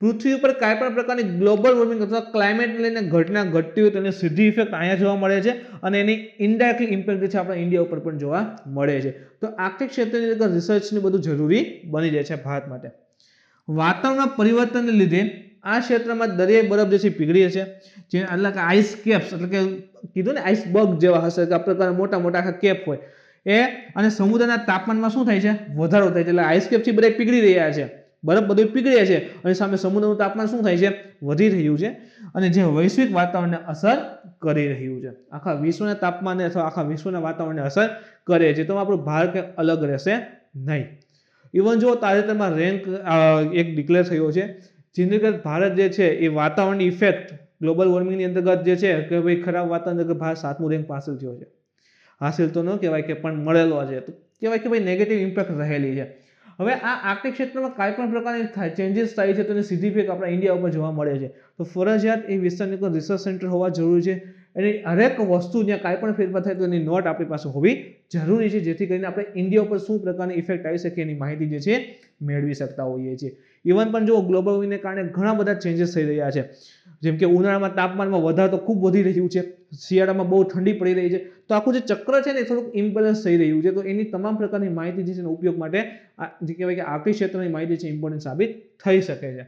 પૃથ્વી ઉપર કાંઈ પણ પ્રકારની ગ્લોબલ વોર્મિંગ અથવા ક્લાઇમેટને લઈને ઘટના ઘટતી હોય તેની સીધી ઇફેક્ટ અહીંયા જોવા મળે છે અને એની ઇનડાયરેક્ટલી ઇમ્પેક્ટ જે છે આપણા ઇન્ડિયા ઉપર પણ જોવા મળે છે. તો આર્કટિક ક્ષેત્રની અંદર રિસર્ચની બધું જરૂરી બની જાય છે ભારત માટે. વાતાવરણમાં પરિવર્તનને લીધે આ ક્ષેત્રમાં દરિયાઈ બરફ જે છે પીગળી છે, જે એટલે કે આઈસ કેપ્સ એટલે કે કીધું ને આઈસબર્ગ જેવા હશે કે આ પ્રકારના મોટા મોટા આખા કેપ હોય એ, અને સમુદ્રના તાપમાનમાં શું થાય છે? વધારો થાય છે. એટલે આઈસ કેપ થી બધા પીગળી રહ્યા છે, બરફ બધું પીગળે છે અને સામે સમુદ્રનું તાપમાન શું થાય છે? વધી રહ્યું છે અને જે વૈશ્વિક વાતાવરણને અસર કરી રહ્યું છે. આખા વિશ્વના તાપમાનને અથવા આખા વિશ્વના વાતાવરણને અસર કરે છે. તો આપણું ભારત કંઈ અલગ રહેશે નહીં. ઇવન જો તાજેતરમાં રેન્ક એક ડિક્લેર થયો છે જેની અંતર્ગત ભારત જે છે એ વાતાવરણની ઇફેક્ટ ગ્લોબલ વોર્મિંગની અંતર્ગત જે છે કે ભાઈ ખરાબ વાતાવરણ અંતર્ગત ભારત 7મું રેન્ક હાંસલ થયો છે. હાંસલ તો ન કહેવાય કે પણ મળેલો છે, તો કહેવાય કે ભાઈ નેગેટિવ ઇમ્પેક્ટ રહેલી છે. હવે આ આર્કટિક ક્ષેત્રમાં કાંઈ પણ પ્રકારની ચેન્જીસ થાય છે તો એની સીધી ઇફેક્ટ આપણા ઇન્ડિયા ઉપર જોવા મળે છે. તો ફરજિયાત એ વિસ્તારની કોઈ રિસર્ચ સેન્ટર હોવા જરૂરી છે. એની હરેક વસ્તુ જ્યાં કાંઈ પણ ફેરફાર થાય તો એની નોટ આપણી પાસે હોવી જરૂરી છે, જેથી કરીને આપણે ઇન્ડિયા ઉપર શું પ્રકારની ઇફેક્ટ આવી શકે એની માહિતી જે છે મેળવી શકતા હોઈએ છીએ. ઇવન પણ જો ગ્લોબલ વોર્મિંગને કારણે ઘણા બધા ચેન્જીસ થઈ રહ્યા છે, જેમ કે ઉનાળામાં તાપમાનમાં વધારો તો ખૂબ વધી રહ્યું છે, શિયાળામાં બહુ ઠંડી પડી રહી છે, તો આખું જે ચક્ર છે ને એ થોડુંક ઇમ્બેલેન્સ થઈ રહ્યું છે. તો એની તમામ પ્રકારની માહિતી જે છે ઉપયોગ માટે જે કહેવાય કે આર્કટિક ક્ષેત્રની માહિતી છે ઇમ્પોર્ટન્ટ સાબિત થઈ શકે છે.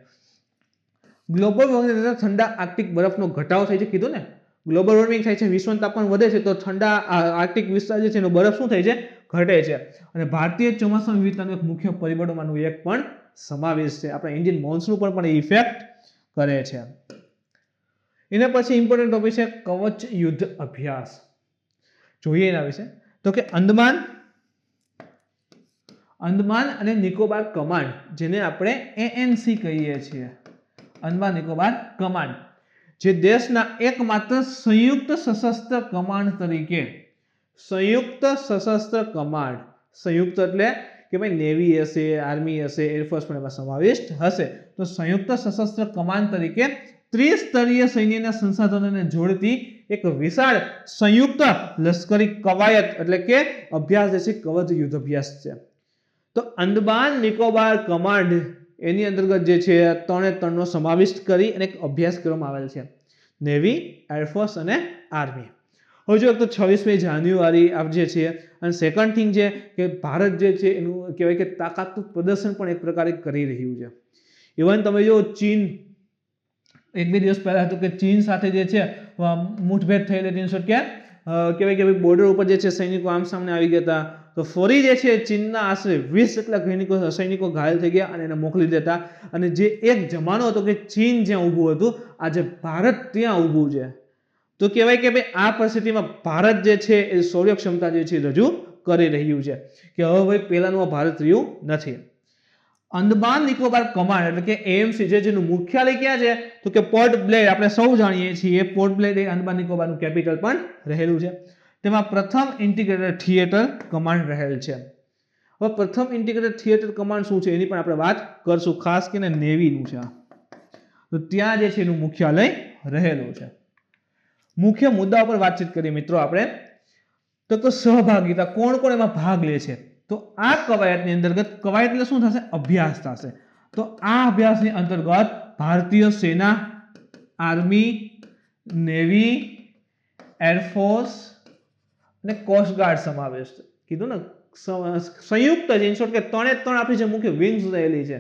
ગ્લોબલ વોર્મિંગ ઠંડા આર્કટિક બરફનો ઘટાડો થાય છે, કીધું ને ગ્લોબલ વોર્મિંગ થાય છે, વિશ્વનું તાપમાન વધે છે, તો ઠંડા આર્કટિક વિસ્તાર જે છે એનો બરફ શું થાય છે? ઘટે છે. અને ભારતીય ચોમાસા વિવિધતાનું એક મુખ્ય પરિબળોમાંનું એક પણ સમાવેશ છે. આપણા ઇન્ડિયન મોન્સૂન પર પણ ઇફેક્ટ કરે છે. એના પછી ઇમ્પોર્ટન્ટ ટોપિક છે કવચ યુદ્ધ અભ્યાસ. જોઈએ એના વિશે તો કે અંદમાન અને નિકોબાર કમાન્ડ, જેને આપણે ANC કહીએ છીએ, અંદમાન નિકોબાર કમાન્ડ, જે દેશના એકમાત્ર સંયુક્ત સશસ્ત્ર કમાન્ડ તરીકે, સંયુક્ત સશસ્ત્ર કમાન્ડ, સંયુક્ત એટલે કે ભાઈ નેવી હશે, આર્મી હશે, એરફોર્સ પણ એમાં સમાવિષ્ટ હશે, તો સંયુક્ત સશસ્ત્ર કમાન્ડ તરીકે ત્રિસ્તરીય સૈન્યના સંસાધનોને જોડતી એક વિશાળ સંયુક્ત લશ્કરી કવાયત એટલે કે અભ્યાસ જે છે કવચ યુદ્ધ અભ્યાસ છે. તો અંદમાન નિકોબાર કમાન્ડ એની અંતર્ગત જે છે 3 નો સમાવિષ્ટ કરી અને એક અભ્યાસ કરવામાં આવેલ છે, નેવી, એરફોર્સ અને આર્મી. હવે જો તો 26મી જાન્યુઆરી જે છે, અને સેકન્ડ થિંગ છે કે ભારત જે છે એનું કહેવાય કે તાકાતનું પ્રદર્શન પણ એક પ્રકારે કરી રહ્યું છે. ઇવન તમે જો ચીન એક બે દિવસ પહેલા હતું કે ચીન સાથે જે છે મુઠભેડ થયેલી હતી, કે કહેવાય કે બોર્ડર ઉપર જે છે સૈનિકો આમ સામને આવી ગયા હતા, તો ફરી જે છે ચીનના આશરે 20 જેટલા સૈનિકો ઘાયલ થઈ ગયા અને એને મોકલી દેતા. અને જે એક જમાનો હતો કે ચીન જ્યાં ઊભું હતું, આજે ભારત ત્યાં ઊભું છે. તો કહેવાય કે ભાઈ આ પરિસ્થિતિમાં ભારત જે છે એ શૌર્ય ક્ષમતા જે છે રજૂ કરી રહ્યું છે કે હવે ભાઈ પહેલાનું ભારત રહ્યું નથી. અંદમાન નિકોબાર કમાન્ડ એટલે કે AMC જેનું મુખ્યાલય ક્યાં છે તો કે પોર્ટ બ્લેર, આપણે સૌ જાણીએ છીએ પોર્ટ બ્લેર એ અંદમાન નિકોબારનું કેપિટલ પણ રહેલું છે. તેમાં પ્રથમ ઇન્ટિગ્રેટેડ થિયેટર કમાન્ડ રહેલ છે. હવે પ્રથમ ઇન્ટિગ્રેટેડ થિયેટર કમાન્ડ શું છે એની પણ આપણે વાત કરશું, ખાસ કરીને નેવીનું છે. તો ત્યાં જે છે એનું મુખ્યાલય રહેલું છે. મુખ્ય મુદ્દા પર વાતચીત કરીએ મિત્રો આપણે, તો સહભાગિતા, કોણ કોણ એમાં ભાગ લે છે. તો આ કવાયતની અંતર્ગત, કવાયત એટલે શું થશે? અભ્યાસ થશે. તો આ અભ્યાસની અંતર્ગત ભારતીય સેના, આર્મી, નેવી, એરફોર્સ અને કોસ્ટગાર્ડ સમાવેશ છે. કીધું ને સંયુક્ત છે, ઇન શોર્ટ કે ત્રણે ત્રણ આપણી જે મુખ્ય વિંગ્સ રહેલી છે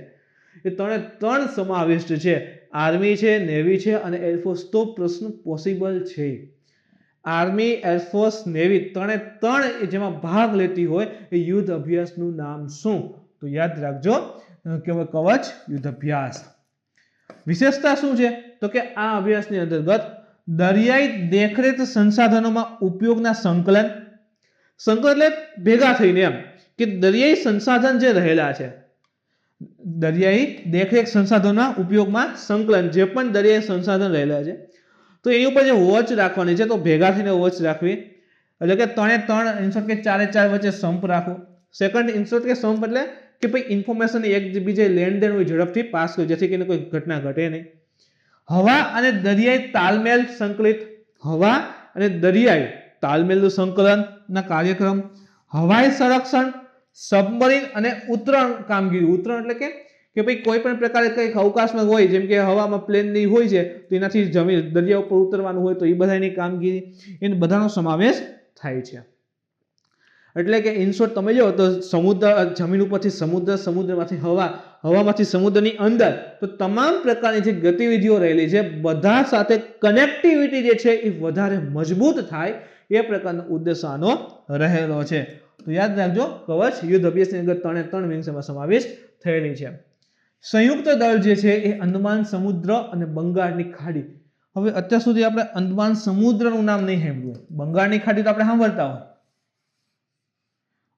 એ ત્રણે ત્રણ સમાવિષ્ટ છે. આર્મી છે, નેવી છે અને એરફોર્સ. તો પ્રશ્ન પોસિબલ છે. આર્મી, એરફોર્સ, નેવી ત્રણે ત્રણ જેમાં ભાગ લેતી હોય એ યુદ્ધ અભ્યાસનું નામ શું? તો યાદ રાખજો કે કવચ યુદ્ધ અભ્યાસ. વિશેષતા શું છે? તો કે આ અભ્યાસની અંતર્ગત દરિયાઈ દેખરેખ સંસાધનોમાં ઉપયોગના સંકલન એટલે ભેગા થઈને એમ કે દરિયાઈ સંસાધન જે રહેલા છે, દરિયાઈ દેખરેખ સંસાધનોના ઉપયોગમાં સંકલન, જે પણ દરિયાઈ સંસાધન રહેલા છે તો એની ઉપર જે વોચ રાખવાની છે તો ભેગા થઈને વોચ રાખવી. એટલે કે ત્રણે ત્રણ ઇન્સર્ટ કે ચારે ચાર વચ્ચે સંપ રાખવો. સેકન્ડ ઇન્સર્ટ કે સંપ એટલે કે ભાઈ ઇન્ફોર્મેશન એકબીજા લેનદેન હોય ઝડપથી પાસ હોય, જેથી કરીને કોઈ ઘટના ઘટે નહીં. હવા અને દરિયાઈ તાલમેલ સંકલિત, હવા અને દરિયાઈ તાલમેલનું સંકલનના કાર્યક્રમ, હવાઈ સંરક્ષણ, સબમરીન અને ઉતરણ કામગીરી. ઉતરણ એટલે કે ભાઈ કોઈ પણ પ્રકારે કંઈક અવકાશમાં હોય, જેમ કે હવામાં પ્લેનની હોય છે તો એનાથી જમીન દરિયા ઉપર ઉતરવાનું હોય તો એ બધાની કામગીરી, એને બધાનો સમાવેશ થાય છે. એટલે કે ઇન શોર્ટ તમે જો તો સમુદ્ર, જમીન ઉપરથી સમુદ્ર, સમુદ્રમાંથી હવા, હવામાંથી સમુદ્રની અંદર, તો તમામ પ્રકારની જે ગતિવિધિઓ રહેલી છે બધા સાથે કનેક્ટિવિટી જે છે એ વધારે મજબૂત થાય એ પ્રકારનો ઉદ્દેશ આનો રહેલો છે. તો યાદ રાખજો કવચ યુદ્ધ અભ્યાસની અંદર ત્રણે ત્રણ વિંગ્સમાં સમાવેશ થયેલી છે. સંયુક્ત દળ જે છે એ અંદમાન સમુદ્ર અને બંગાળની ખાડી. હવે અત્યાર સુધી આપણે અંદમાન સમુદ્રનું નામ નહીં સાંભળ્યું, બંગાળની ખાડી તો આપણે સાંભળતા હોય.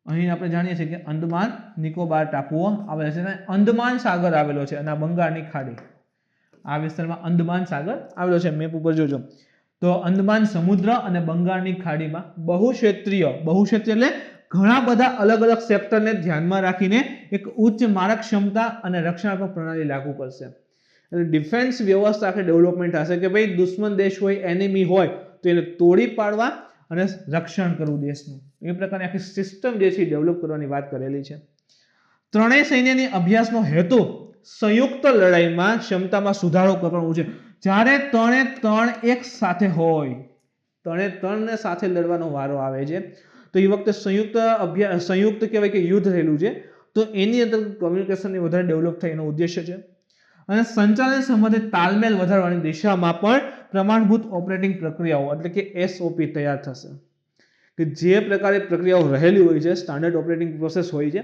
અહીં આપણે જાણીએ છીએ કે અંદમાન નિકોબાર ટાપુઓ આવેલા છે અને અંદમાન સાગર આવેલો છે અને આ બંગાળની ખાડી, આ વિસ્તારમાં અંદમાન સાગર આવેલો છે. મેપ ઉપર જોજો તો અંદમાન સમુદ્ર અને બંગાળની ખાડીમાં બહુક્ષેત્રીય એટલે ઘણા બધા અલગ અલગ સેક્ટરને ધ્યાનમાં રાખીને એક ઉચ્ચ મારક ક્ષમતા અને રક્ષણાત્મક પ્રણાલી લાગુ કરશે. એટલે ડિફેન્સ વ્યવસ્થા આખી ડેવલપમેન્ટ હશે કે ભાઈ દુશ્મન દેશ હોય, એનિમી હોય તો એને તોડી પાડવા અને રક્ષણ કરવું દેશનું. એ પ્રકારની આખી સિસ્ટમ જે છે ડેવલપ કરવાની વાત કરેલી છે. ત્રણેય સૈન્યની અભ્યાસનો હેતુ સંયુક્ત લડાઈમાં ક્ષમતામાં સુધારો કરવાનો છે. જ્યારે ત્રણે ત્રણ એક સાથે હોય, ત્રણે ત્રણને સાથે લડવાનો વારો આવે છે તો એ વખતે સંયુક્ત કહેવાય કે યુદ્ધ રહેલું છે તો એની અંદર કોમ્યુનિકેશનની વધારે ડેવલપ થાય એનો ઉદ્દેશ્ય છે. અને સંચાલન સંબંધિત તાલમેલ વધારવાની દિશામાં પણ પ્રમાણભૂત ઓપરેટિંગ પ્રક્રિયાઓ એટલે કે SOP તૈયાર થશે. કે જે પ્રકારે પ્રક્રિયાઓ રહેલી હોય છે, સ્ટાન્ડર્ડ ઓપરેટિંગ પ્રોસેસ હોય છે,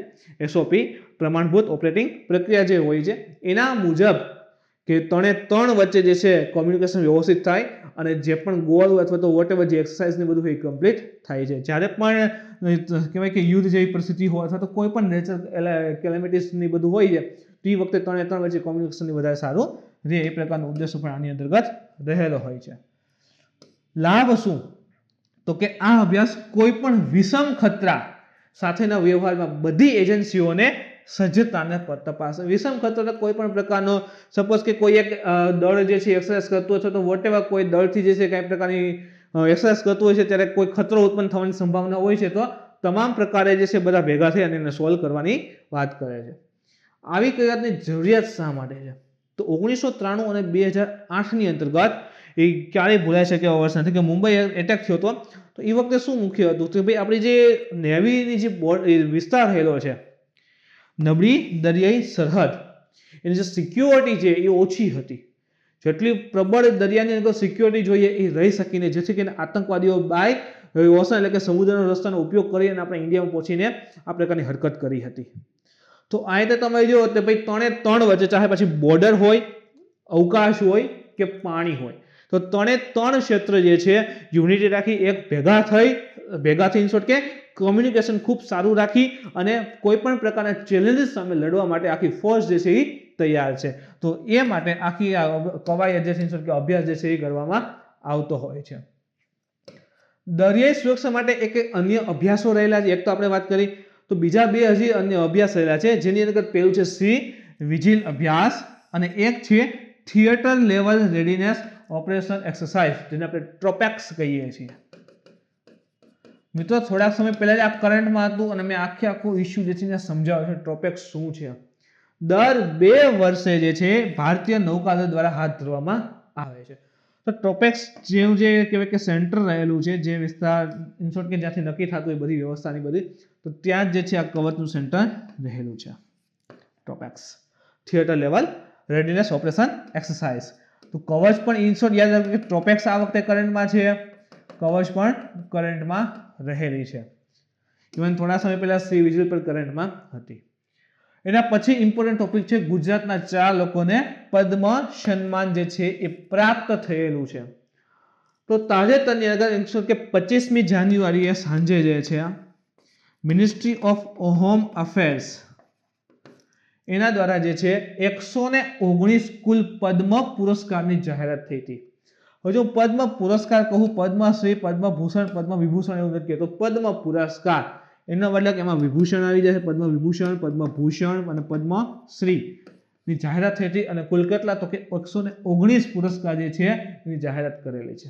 SOP પ્રમાણભૂત ઓપરેટિંગ પ્રક્રિયા જે હોય છે એના મુજબ કે ત્રણે ત્રણ વચ્ચે જે છે કોમ્યુનિકેશન વ્યવસ્થિત થાય અને જે પણ ગોલ અથવા તો વોટ એવર જે એક્સરસાઇઝ ને બધું એ કમ્પ્લીટ થાય છે. જ્યારે પણ કહેવાય કે યુદ્ધ જેવી પરિસ્થિતિ હોય અથવા તો કોઈ પણ નેચરલ કેલેમિટીઝ ની બધું હોય છે તો એ વખતે ત્રણે ત્રણ વચ્ચે કોમ્યુનિકેશનની વધારે સારું રહે એ પ્રકારનો ઉદ્દેશ પણ આની અંતર્ગત રહેલો હોય છે. લાભ શું? તો કે આ અભ્યાસ કોઈ પણ વિષમ ખતરા સાથેના વ્યવહારમાં બધી એજન્સીઓને સજ્જતાને તપાસે. વિષમ ખતરા કોઈ પણ પ્રકારનો, સપોઝ કે કોઈ એક દળ જે છે એક્સરસાઇઝ કરતું હોય તો વોટ એવર કોઈ દળથી જે છે કઈ પ્રકારની એક્સરસાઇઝ કરતું હોય છે ત્યારે કોઈ ખતરો ઉત્પન્ન થવાની સંભાવના હોય છે તો તમામ પ્રકારે જે છે બધા ભેગા થઈ અને એને સોલ્વ કરવાની વાત કરે છે. આવી કયાતની જરૂરિયાત શા માટે છે? તો 1993 અને 2008ની અંતર્ગત એ ક્યારેય ભૂલાઈ શકે એવા વર્ષ નથી કે મુંબઈ એટેક થયો હતો તો એ વખતે શું મુખ્ય હતું કે ભાઈ આપણી જે નેવીની જે વિસ્તાર રહેલો છે, નબળી દરિયાઈ સરહદ, એની જે સિક્યોરિટી છે એ ઓછી હતી. જેટલી પ્રબળ દરિયાની અંદર સિક્યોરિટી જોઈએ એ રહી શકીને, જેથી કરીને આતંકવાદીઓ બાય ઓશન એટલે કે સમુદ્રનો રસ્તાનો ઉપયોગ કરી અને આપણે ઇન્ડિયામાં પહોંચીને આ પ્રકારની હરકત કરી હતી. તો આ રીતે તમે જો તો ભાઈ ત્રણે ત્રણ વચ્ચે ચાહે પછી બોર્ડર હોય, અવકાશ હોય કે પાણી હોય, તો ત્રણે ત્રણ ક્ષેત્ર જે છે યુનિટી રાખી એક ભેગા થઈ ઇન શોર્ટ કે કોમ્યુનિકેશન ખૂબ સારું રાખી અને કોઈ પણ પ્રકારના ચેલેન્જીસ સામે લડવા માટે આખી ફોર્સ જે છે એ તૈયાર છે. તો એ માટે આખી કવાયત જે છે ઇન શોર્ટ કે અભ્યાસ જે છે એ કરવામાં આવતો હોય છે. દરિયાઈ સુરક્ષા માટે એક અન્ય અભ્યાસો રહેલા છે. એક તો આપણે વાત કરી તો બીજા બે હજી અન્ય અભ્યાસ રહેલા છે જેની અંદર પહેલું છે સી વિજિલ અભ્યાસ અને એક છે theatre level readiness operation exercise, જેને આપણે ટ્રોપેક્સ કહીએ છીએ. મિત્રો થોડાક સમય પહેલા જ આ કરંટમાં હતું અને મેં આખું ઇસ્યુ જે છે સમજાવ્યો છે ટ્રોપેક્સ શું છે. દર 2 વર્ષે જે છે ભારતીય નૌકાદળ દ્વારા હાથ ધરવામાં આવે છે. તો ટ્રોપેક્સ જેવું જે કહેવાય કે સેન્ટર રહેલું છે, જે વિસ્તાર ઇન શોર્ટ કે જ્યાંથી નક્કી થતું હોય બધી વ્યવસ્થાની બધી, તો ત્યાં જ જે છે આ કવચનું સેન્ટર રહેલું છે. ટ્રોપેક્સ theatre level readiness operation exercise. તો કવચ પણ ઇન શોર્ટ યાદ રાખો કે ટ્રોપેક્સ આ વખતે કરંટમાં છે, કવચ પણ કરંટમાં રહેલી છે. ઇવન થોડા સમય પહેલા સી વિજિલ પર કરંટમાં હતી. એના પછી ઇમ્પોર્ટન્ટ ટોપિક છે ગુજરાતના 4 લોકોને પદ્મ સન્માન જે છે એ પ્રાપ્ત થયેલું છે. તો તાજેતરની અંદર કે 25મી જાન્યુઆરીએ સાંજે જે છે મિનિસ્ટ્રી ઓફ હોમ અફેર્સ એના દ્વારા જે છે 119 કુલ પદ્મ પુરસ્કારની જાહેરાત થઈ હતી. હવે જો પદ્મ પુરસ્કાર કહું, પદ્મશ્રી, પદ્મભૂષણ, પદ્મવિભૂષણ એવું નથી કહેતો, પદ્મ પુરસ્કાર એનો મતલબ એમાં વિભૂષણ આવી જાય છે, પદ્મ વિભૂષણ, પદ્મભૂષણ અને પદ્મશ્રી ની જાહેરાત થઈ હતી. અને કુલ કેટલા? તો કે 119 પુરસ્કાર જે છે એની જાહેરાત કરેલી છે,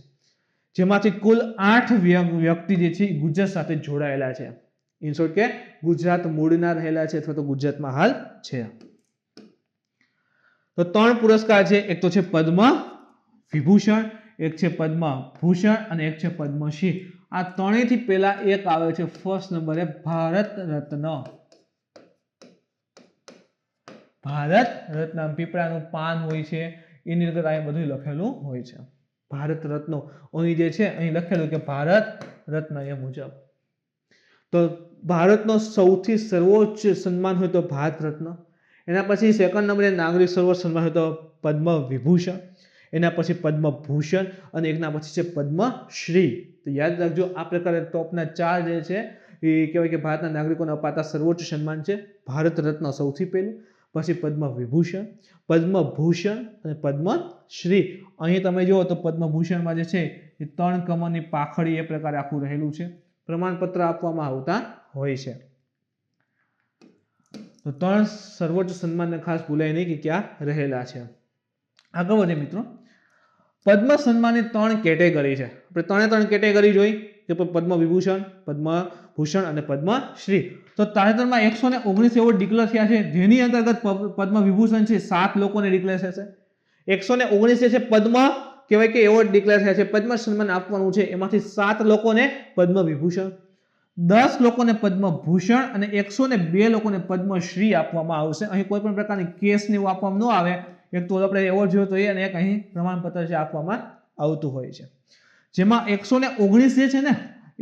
જેમાંથી કુલ 8 વ્યક્તિ જે છે ગુજરાત સાથે જોડાયેલા છે. ઇન શોર્ટ કે ગુજરાત મૂળના રહેલા છે અથવા તો ગુજરાતમાં હાલ છે. તો 3 પુરસ્કાર છે, એક તો છે પદ્મ વિભૂષણ, એક છે પદ્મભૂષણ અને એક છે પદ્મશ્રી. આ ત્રણેયથી પહેલા એક આવે છે ફર્સ્ટ નંબરે ભારત રત્ન. ભારત રત્ન પીપળાનું પાન હોય છે એની અંદર આ બધું લખેલું હોય છે. ભારત રત્ન અહીં જે છે અહીં લખેલું કે ભારત રત્ન એ મુજબ. તો ભારતનો સૌથી સર્વોચ્ચ સન્માન હોય તો ભારત રત્ન. એના પછી સેકન્ડ નંબરે નાગરિક સર્વોચ્ચ સન્માન હોય તો પદ્મ વિભૂષણ, એના પછી પદ્મભૂષણ અને એકના પછી છે પદ્મશ્રી. તો યાદ રાખજો આ પ્રકારે ટોપના 4 જે છે એ કહેવાય કે ભારતના નાગરિકોને અપાતા સર્વોચ્ચ સન્માન છે. ભારત રત્ન સૌથી પહેલું, પછી પદ્મ વિભૂષણ, પદ્મભૂષણ અને પદ્મશ્રી. અહીં તમે જુઓ તો પદ્મભૂષણમાં જે છે એ 3 કમળની પાખડી એ પ્રકારે આખું રહેલું છે. પ્રમાણપત્ર આપવામાં આવતા હોય છે. તો 3 સર્વોચ્ચ સન્માનને ખાસ ભૂલાય નહીં કે ક્યાં રહેલા છે. આગળ વધે મિત્રો. પદ્મ સન્માનની 3 કેટેગરી છે. આપણે 3 કેટેગરી જોઈ કે પદ્મ વિભૂષણ, પદ્મભૂષણ અને પદ્મશ્રી. તો તાજેતરમાં 119 એવોર્ડ ડિક્લેર થયા છે, જેની અંતર્ગત પદ્મ વિભૂષણ છે 7 લોકોને ડિક્લેર થશે. 119 જે છે પદ્મ કહેવાય કે એવોર્ડ ડિક્લેર થયા છે, પદ્મ સન્માન આપવાનું છે, એમાંથી 7 લોકોને પદ્મ વિભૂષણ, 10 લોકોને પદ્મભૂષણ અને 102 લોકોને પદ્મશ્રી આપવામાં આવશે. અહીં કોઈ પણ પ્રકારની કેસ ને એવું આપવામાં ન આવે. એક તો આપણે એવોર્ડ જોયો તો એ અને એક અહીં પ્રમાણપત્ર છે આપવામાં આવતું હોય છે. જેમાં 119 જે છે ને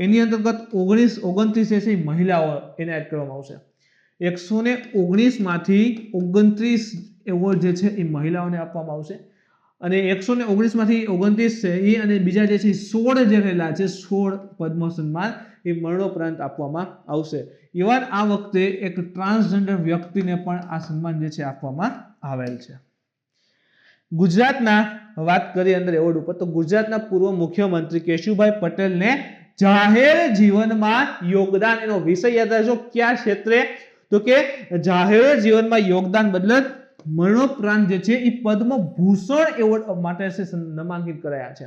એની અંતર્ગત 29 જે છે એ મહિલાઓ એને એડ કરવામાં આવશે. 119 માંથી 29 એવોર્ડ જે છે એ મહિલાઓને આપવામાં આવશે અને 119 માંથી 29 છે એ અને બીજા જે છે 16 જે રહેલા છે 16 પદ્મ સન્માન એ મરણોપરાંત આપવામાં આવશે. ઇવન આ વખતે એક ટ્રાન્સજેન્ડર વ્યક્તિને પણ આ સન્માન જે છે આપવામાં આવેલ છે. ગુજરાતના વાત કરીએ અંદર એવોર્ડ ઉપર, તો ગુજરાતના પૂર્વ મુખ્યમંત્રી કેશુભાઈ પટેલને જાહેર જીવનમાં યોગદાન, એનો વિષય યાદ રાખજો કયા ક્ષેત્રે, તો કે જાહેર જીવનમાં યોગદાન બદલ મરણોપરાંત જે છે એ પદ્મભૂષણ એવોર્ડ માટે નામાંકિત કરાયા છે.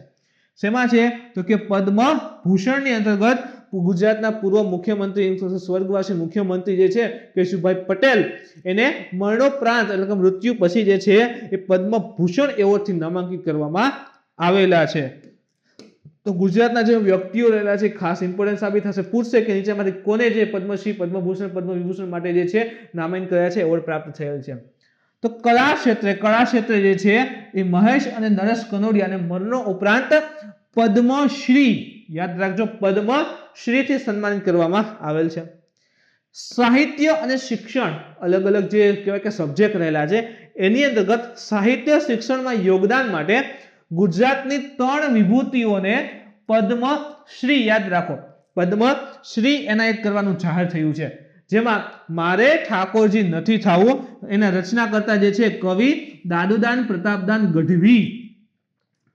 શેમાં છે? તો કે પદ્મભૂષણની અંતર્ગત ગુજરાતના પૂર્વ મુખ્યમંત્રી સ્વર્ગવાસી મુખ્યમંત્રી જે છે કેશુભાઈ પટેલ એને મરણોપરાંત એટલે કે મૃત્યુ પછી જે છે એ પદ્મભૂષણ એવોર્ડથી નામાંકિત કરવામાં આવેલા છે. તો ગુજરાતના જે વ્યક્તિઓ રહેલા છે ખાસ ઇમ્પોર્ટન્ટ સાબિત થશે. પૂછશે કે નીચેમાંથી કોને જે પદ્મશ્રી, પદ્મભૂષણ, પદ્મવિભૂષણ માટે જે છે નામાંકિત કર્યા છે, એવોર્ડ પ્રાપ્ત થયેલ છે. તો કળા ક્ષેત્રે જે છે એ મહેશ અને નરેશ કનોડિયાને મરણો ઉપરાંત પદ્મશ્રી, યાદ રાખજો પદ્મશ્રી થી સન્માનિત કરવામાં આવેલ છે. સાહિત્ય અને શિક્ષણ અલગ અલગ જે કહેવાય કે સબ્જેક્ટ રહેલા છે એની અંતર્ગત સાહિત્ય શિક્ષણમાં યોગદાન માટે ગુજરાતની 3 વિભૂતિઓને પદ્મશ્રી, યાદ રાખો પદ્મશ્રી એનાયત કરવાનું જાહેર થયું છે. જેમાં મારે ઠાકોરજી નથી થવું એના રચના કરતા જે છે કવિ દાદુદાન પ્રતાપદાન ગઢવી,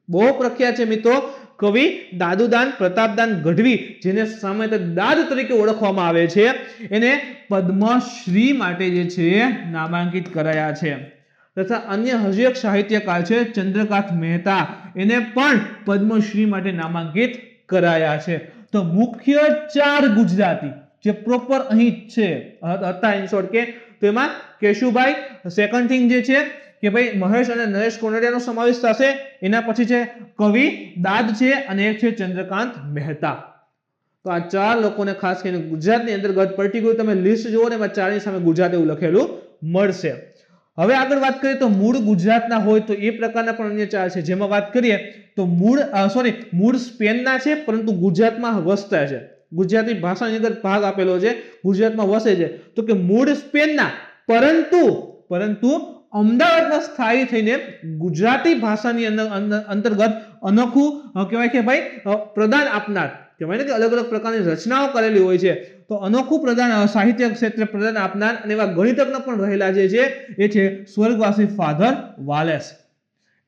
બહુ પ્રખ્યાત છે મિત્રો કવિ દાદુદાન પ્રતાપદાન ગઢવી, જેને સામાન્ય દાદ તરીકે ઓળખવામાં આવે છે, એને પદ્મશ્રી માટે જે છે નામાંકિત કરાયા છે. તથા અન્ય હજી એક સાહિત્યકાર છે ચંદ્રકાંત મહેતા, એને પણ પદ્મશ્રી માટે નામાંકિત કરાયા છે. તો મુખ્ય 4 ગુજરાતી જે પ્રોપર અહીં છે હતા ઇન શોર્ટ કે તો એમાં કેશુભાઈ, સેકન્ડ થિંગ જે છે કે ભાઈ મહેશ અને નરેશ કોનડિયાનો સમાવેશ થશે. એના પછી છે કવિ દાદ છે અને એક છે ચંદ્રકાંત મહેતા. તો આ ચાર લોકોને ખાસ કરીને ગુજરાતની અંતર્ગત પર્ટિક્યુલર તમે લિસ્ટ જુઓ ને એમાં ચારની સામે ગુજરાત એવું લખેલું મળશે. હવે આગળ વાત કરીએ તો મૂળ ગુજરાતના હોય તો એ પ્રકારના પણ અન્ય ચાર છે. જેમાં વાત કરીએ તો મૂળ સ્પેનના છે પરંતુ ગુજરાતમાં વસતા છે. ગુજરાતી ભાષાની અંદર ભાગ આપેલો છે, ગુજરાતમાં વસે છે. તો કે મૂળ સ્પેનના પરંતુ અમદાવાદમાં સ્થાયી થઈને ગુજરાતી ભાષાની અંતર્ગત અનોખું કહેવાય કે ભાઈ પ્રદાન આપનાર, કહેવાય ને કે અલગ અલગ પ્રકારની રચનાઓ કરેલી હોય છે. તો અનોખું પ્રદાન સાહિત્ય ક્ષેત્રે પ્રદાન આપનાર અને એવા ગણિતજ્ઞ પણ રહેલા જે છે એ છે સ્વર્ગવાસી ફાધર વાલેસ.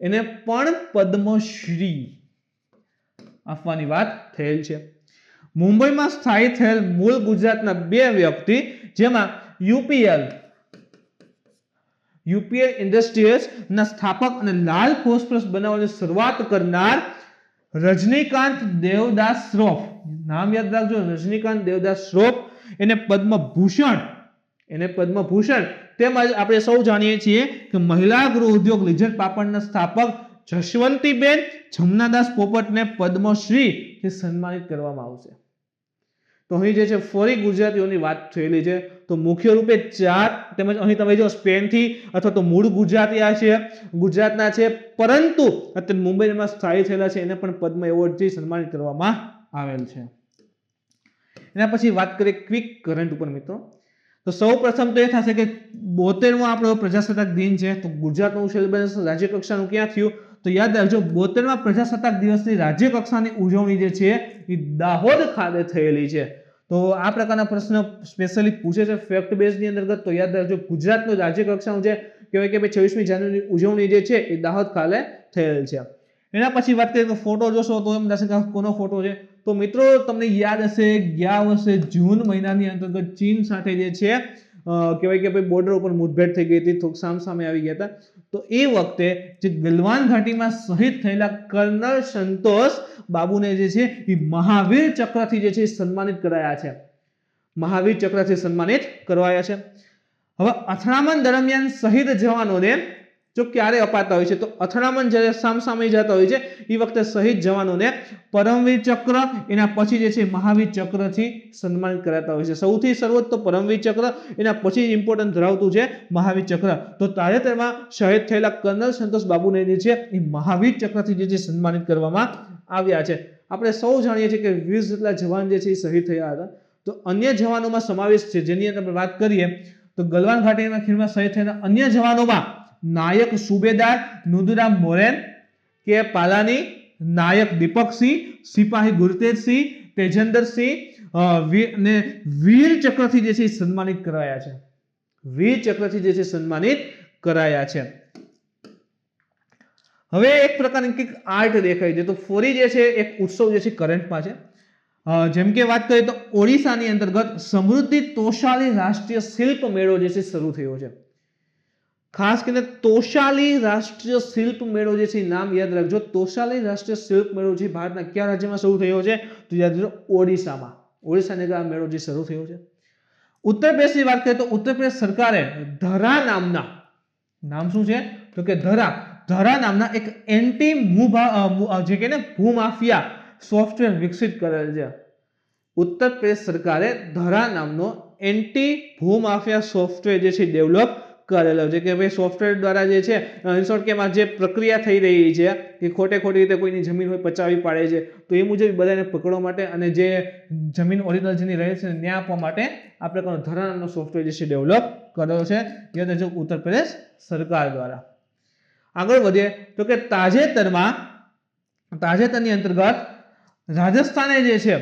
એને પણ પદ્મશ્રી આપવાની વાત થયેલ છે. મુંબઈમાં સ્થાયી થયેલ મૂળ ગુજરાતના બે વ્યક્તિ જેમાં યુપીએલ ઇન્ડસ્ટ્રીઝ ના સ્થાપક અને લાલ ફોસ્ફરસ બનાવવાની શરૂઆત કરનાર રજનીકાંત દેવદાસ શ્રોફ, નામ યાદ રાખજો, રજનીકાંત દેવદાસ શ્રોફ, એને પદ્મભૂષણ તેમજ આપણે સૌ જાણીએ છીએ કે મહિલા ગૃહ ઉદ્યોગ લિજ્જત પાપડના સ્થાપક જશવંતીબેન જમનાદાસ પોપટને પદ્મશ્રી થી સન્માનિત કરવામાં આવશે. તો અહીં જે છે ફરી ગુજરાતીઓની વાત થયેલી છે. તો મુખ્ય રૂપે ચાર, તેમજ અહીં તમે જો સ્પેનથી અથવા તો મૂળ ગુજરાતના છે પરંતુ અત્યારે મુંબઈમાં સ્થાયી થયેલા છે એને પણ પદ્મ એવોર્ડથી સન્માનિત કરવામાં આવેલ છે. એના પછી વાત કરીએ ક્વિક કરંટ ઉપર મિત્રો. તો સૌ પ્રથમ તો એ થશે કે 72મો આપણો પ્રજાસત્તાક દિન છે. તો ગુજરાતનું સેલિબ્રેશન રાજ્ય કક્ષાનું ક્યાં થયું? તો યાદ રાખજો 72મા પ્રજાસત્તાક દિવસની રાજ્ય કક્ષાની ઉજવણી જે છે એ દાહોદ ખાતે થયેલી છે. તો આ પ્રકારના પ્રશ્ન સ્પેશિયલી પૂછે છે ફેક્ટ બેઝની અંતર્ગત. તો યાદ રાખજો ગુજરાતનું રાજ્ય કક્ષાનું છે કહેવાય કે 26મી જાન્યુઆરી ઉજવણી જે છે એ દાહોદ ખાતે થયેલ છે. એના પછી વાત કરીએ તો ફોટો જોશો તો એમ થશે કે કોનો ફોટો છે? તો મિત્રો તમને યાદ હશે ગયા વર્ષે જૂન મહિનાની અંતર્ગત ચીન સાથે જે છે કહેવાય કે ભાઈ બોર્ડર ઉપર મુઠભેડ થઈ ગઈ હતી, સામે આવી ગયા હતા. તો એ વખતે જે ગલવાન ઘાટીમાં શહીદ થયેલા કર્નલ સંતોષ બાબુને જે છે એ મહાવીર ચક્રથી જે છે સન્માનિત કરાયા છે. મહાવીર ચક્રથી સન્માનિત કરવાયા છે. હવે અથડામણ દરમિયાન શહીદ જવાનોને જો ક્યારે અપાતા હોય છે? તો અથડામણ જ્યારે સામસામે જતા હોય છે એ વખતે શહીદ જવાનોને પરમવીર ચક્ર, એના પછી જે છે મહાવીર ચક્રથી સન્માનિત કરાતા હોય છે. સૌથી સર્વોચ્ચ તો પરમવીર ચક્ર, એના પછી ઇમ્પોર્ટન્ટ ધરાવતું છે મહાવીર ચક્ર. તો તાજેતરમાં શહીદ થયેલા કર્નલ સંતોષ બાબુને જે છે એ મહાવીર ચક્રથી જે છે સન્માનિત કરવામાં આવ્યા છે. આપણે સૌ જાણીએ છીએ કે 20 જેટલા જવાન જે છે એ શહીદ થયા હતા. તો અન્ય જવાનોમાં સમાવેશ છે જેની અંદર વાત કરીએ તો ગલવાન ઘાટીના ખીણમાં શહીદ થયેલા અન્ય જવાનોમાં નાયક સુબેદાર નુદુરામ મોરેન, કે પાલાની, નાયક દીપકસિંહ, સિપાહી ગુરતેજસિંહ, તેજેન્દ્રસિંહ ને વીર ચક્રથી જે છે સન્માનિત કરાયા છે. વીર ચક્રથી જે છે સન્માનિત કરાયા છે. હવે એક પ્રકારની કંઈક આર્ટ દેખાય છે. તો ફરી જે છે એક ઉત્સવ જે છે કરંટમાં છે. જેમ કે વાત કરીએ તો ઓડિશાની અંતર્ગત સમૃદ્ધિ તોષાલી રાષ્ટ્રીય શિલ્પ મેળો જે છે શરૂ થયો છે. ખાસ કરીને તોષાલી રાષ્ટ્રીય શિલ્પ મેળો જે છે નામ યાદ રાખજો. તોષાલી રાષ્ટ્રીય શિલ્પ મેળો જે ભારતના કયા રાજ્યમાં શરૂ થયો છે? તો યાદ રાખજો ઓડિશામાં. ઓડિશાની આ મેળો જે શરૂ થયો છે. ઉત્તર પ્રદેશની વાત કરીએ તો ઉત્તર પ્રદેશ સરકારે ધરા નામના, નામ શું છે? તો કે ધરા નામના એક એન્ટી જે કે ભૂમાફિયા સોફ્ટવેર વિકસિત કરેલ છે. ઉત્તર પ્રદેશ સરકારે ધરા નામનો એન્ટી ભૂમાફિયા સોફ્ટવેર જે છે ડેવલપ કરેલો છે કે ભાઈ સોફ્ટવેર દ્વારા જે છે ઇનશોર્ટ કે જે પ્રક્રિયા થઈ રહી છે કે ખોટી રીતે કોઈની જમીન હોય પચાવી પાડે છે, તો એ મુજબ બધાને પકડવા માટે અને જે જમીન ઓરિજિનલ જેની રહે છે ન્યાય આપવા માટે આ પ્રકારનો ધરા નામનો સોફ્ટવેર જે છે ડેવલપ કરેલો છે યાદ રાખજો ઉત્તર પ્રદેશ સરકાર દ્વારા. આગળ વધીએ તો કે તાજેતરની અંતર્ગત રાજસ્થાને જે છે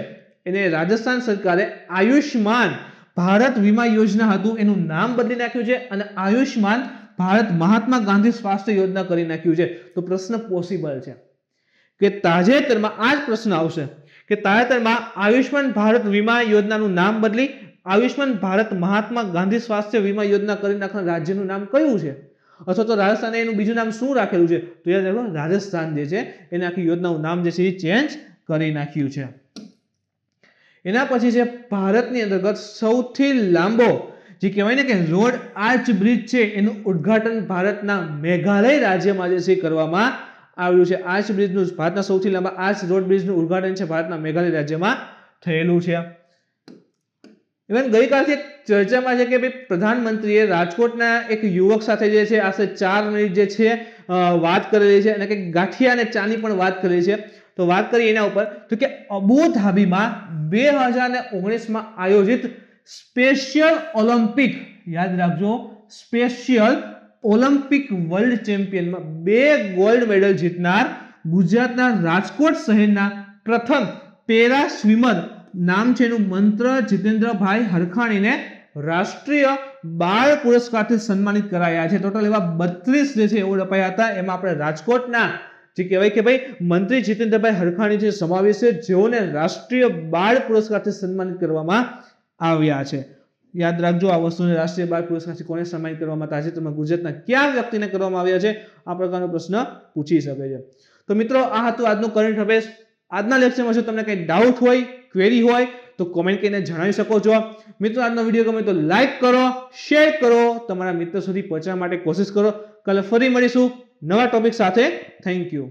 એને રાજસ્થાન સરકારે આયુષ્માન ભારત વીમા યોજના હતું એનું નામ બદલી નાખ્યું છે અને આયુષ્માન ભારત મહાત્મા ગાંધી સ્વાસ્થ્ય યોજના કરી નાખ્યું છે. તો પ્રશ્ન પોસિબલ છે કે તાજેતરમાં આ જ પ્રશ્ન આવશે કે તાજેતરમાં આયુષ્માન ભારત વીમા યોજનાનું નામ બદલી આયુષ્માન ભારત મહાત્મા ગાંધી સ્વાસ્થ્ય વીમા યોજના કરી નાખનાર રાજ્યનું નામ કયું છે? અથવા તો રાજસ્થાને એનું બીજું નામ શું રાખેલું છે? તો યાદ રાખો રાજસ્થાન જે છે એને આખી યોજનાનું નામ જે છે એ ચેન્જ કરી નાખ્યું છે. એના પછી છે ભારતની અંતર્ગત સૌથી લાંબો જે કહેવાય ને કે રોડ આર્ચ બ્રિજ છે એનું ઉદ્ઘાટન ભારતના મેઘાલય રાજ્યમાં જે છે કરવામાં આવ્યું છે. આર્ચ બ્રિજનું ભારતના સૌથી લાંબા આર્ચ રોડ બ્રિજનું ઉદ્ઘાટન છે ભારતના મેઘાલય રાજ્યમાં થયેલું છે. ઇવન ગઈકાલથી ચર્ચામાં છે કે ભાઈ પ્રધાનમંત્રીએ રાજકોટના એક યુવક સાથે જે છે આશરે 4 મિનિટ જે છે વાત કરેલી છે અને કે ગાંઠિયા અને ચાની પણ વાત કરેલી છે. તો વાત કરીએ એના ઉપર તો કે અબુધાબીમાં 2019માં આયોજિત સ્પેશિયલ ઓલિમ્પિક, યાદ રાખજો, સ્પેશિયલ ઓલિમ્પિક વર્લ્ડ ચેમ્પિયનમાં 2 ગોલ્ડ મેડલ જીતનાર ગુજરાતના રાજકોટ શહેરના પ્રથમ પેરા સ્વિમર, નામ છે એનું મંત્ર જીતેન્દ્રભાઈ હરખાણીને રાષ્ટ્રીય બાળ પુરસ્કારથી સન્માનિત કરાયા છે. ટોટલ એવા 32 જે છે એવોર્ડ અપાયા હતા. એમાં આપણે રાજકોટના જે કહેવાય કે ભાઈ મંત્રી જીતેન્દ્રભાઈ હરખાણી જે સમાવેશ છે, જેઓને રાષ્ટ્રીય બાળ પુરસ્કારથી સન્માનિત કરવામાં આવ્યા છે. યાદ રાખજો આ વસ્તુને, રાષ્ટ્રીય બાળ પુરસ્કારથી કોને સન્માનિત કરવામાં તાજેતરમાં ગુજરાતના કયા વ્યક્તિને કરવામાં આવ્યા છે, આ પ્રકારનો પ્રશ્ન પૂછી શકે છે. તો મિત્રો આ હતું આજનું કરંટ અફેર્સ. આજના લેક્ચરમાં જો તમને કંઈ ડાઉટ હોય, ક્વેરી હોય તો કોમેન્ટ કરીને જણાવી શકો છો. મિત્રો આજનો વિડીયો ગમે તો લાઈક કરો, શેર કરો, તમારા મિત્રો સુધી પહોંચવા માટે કોશિશ કરો. કાલે ફરી મળીશું નવા ટોપિક સાથે. Thank you.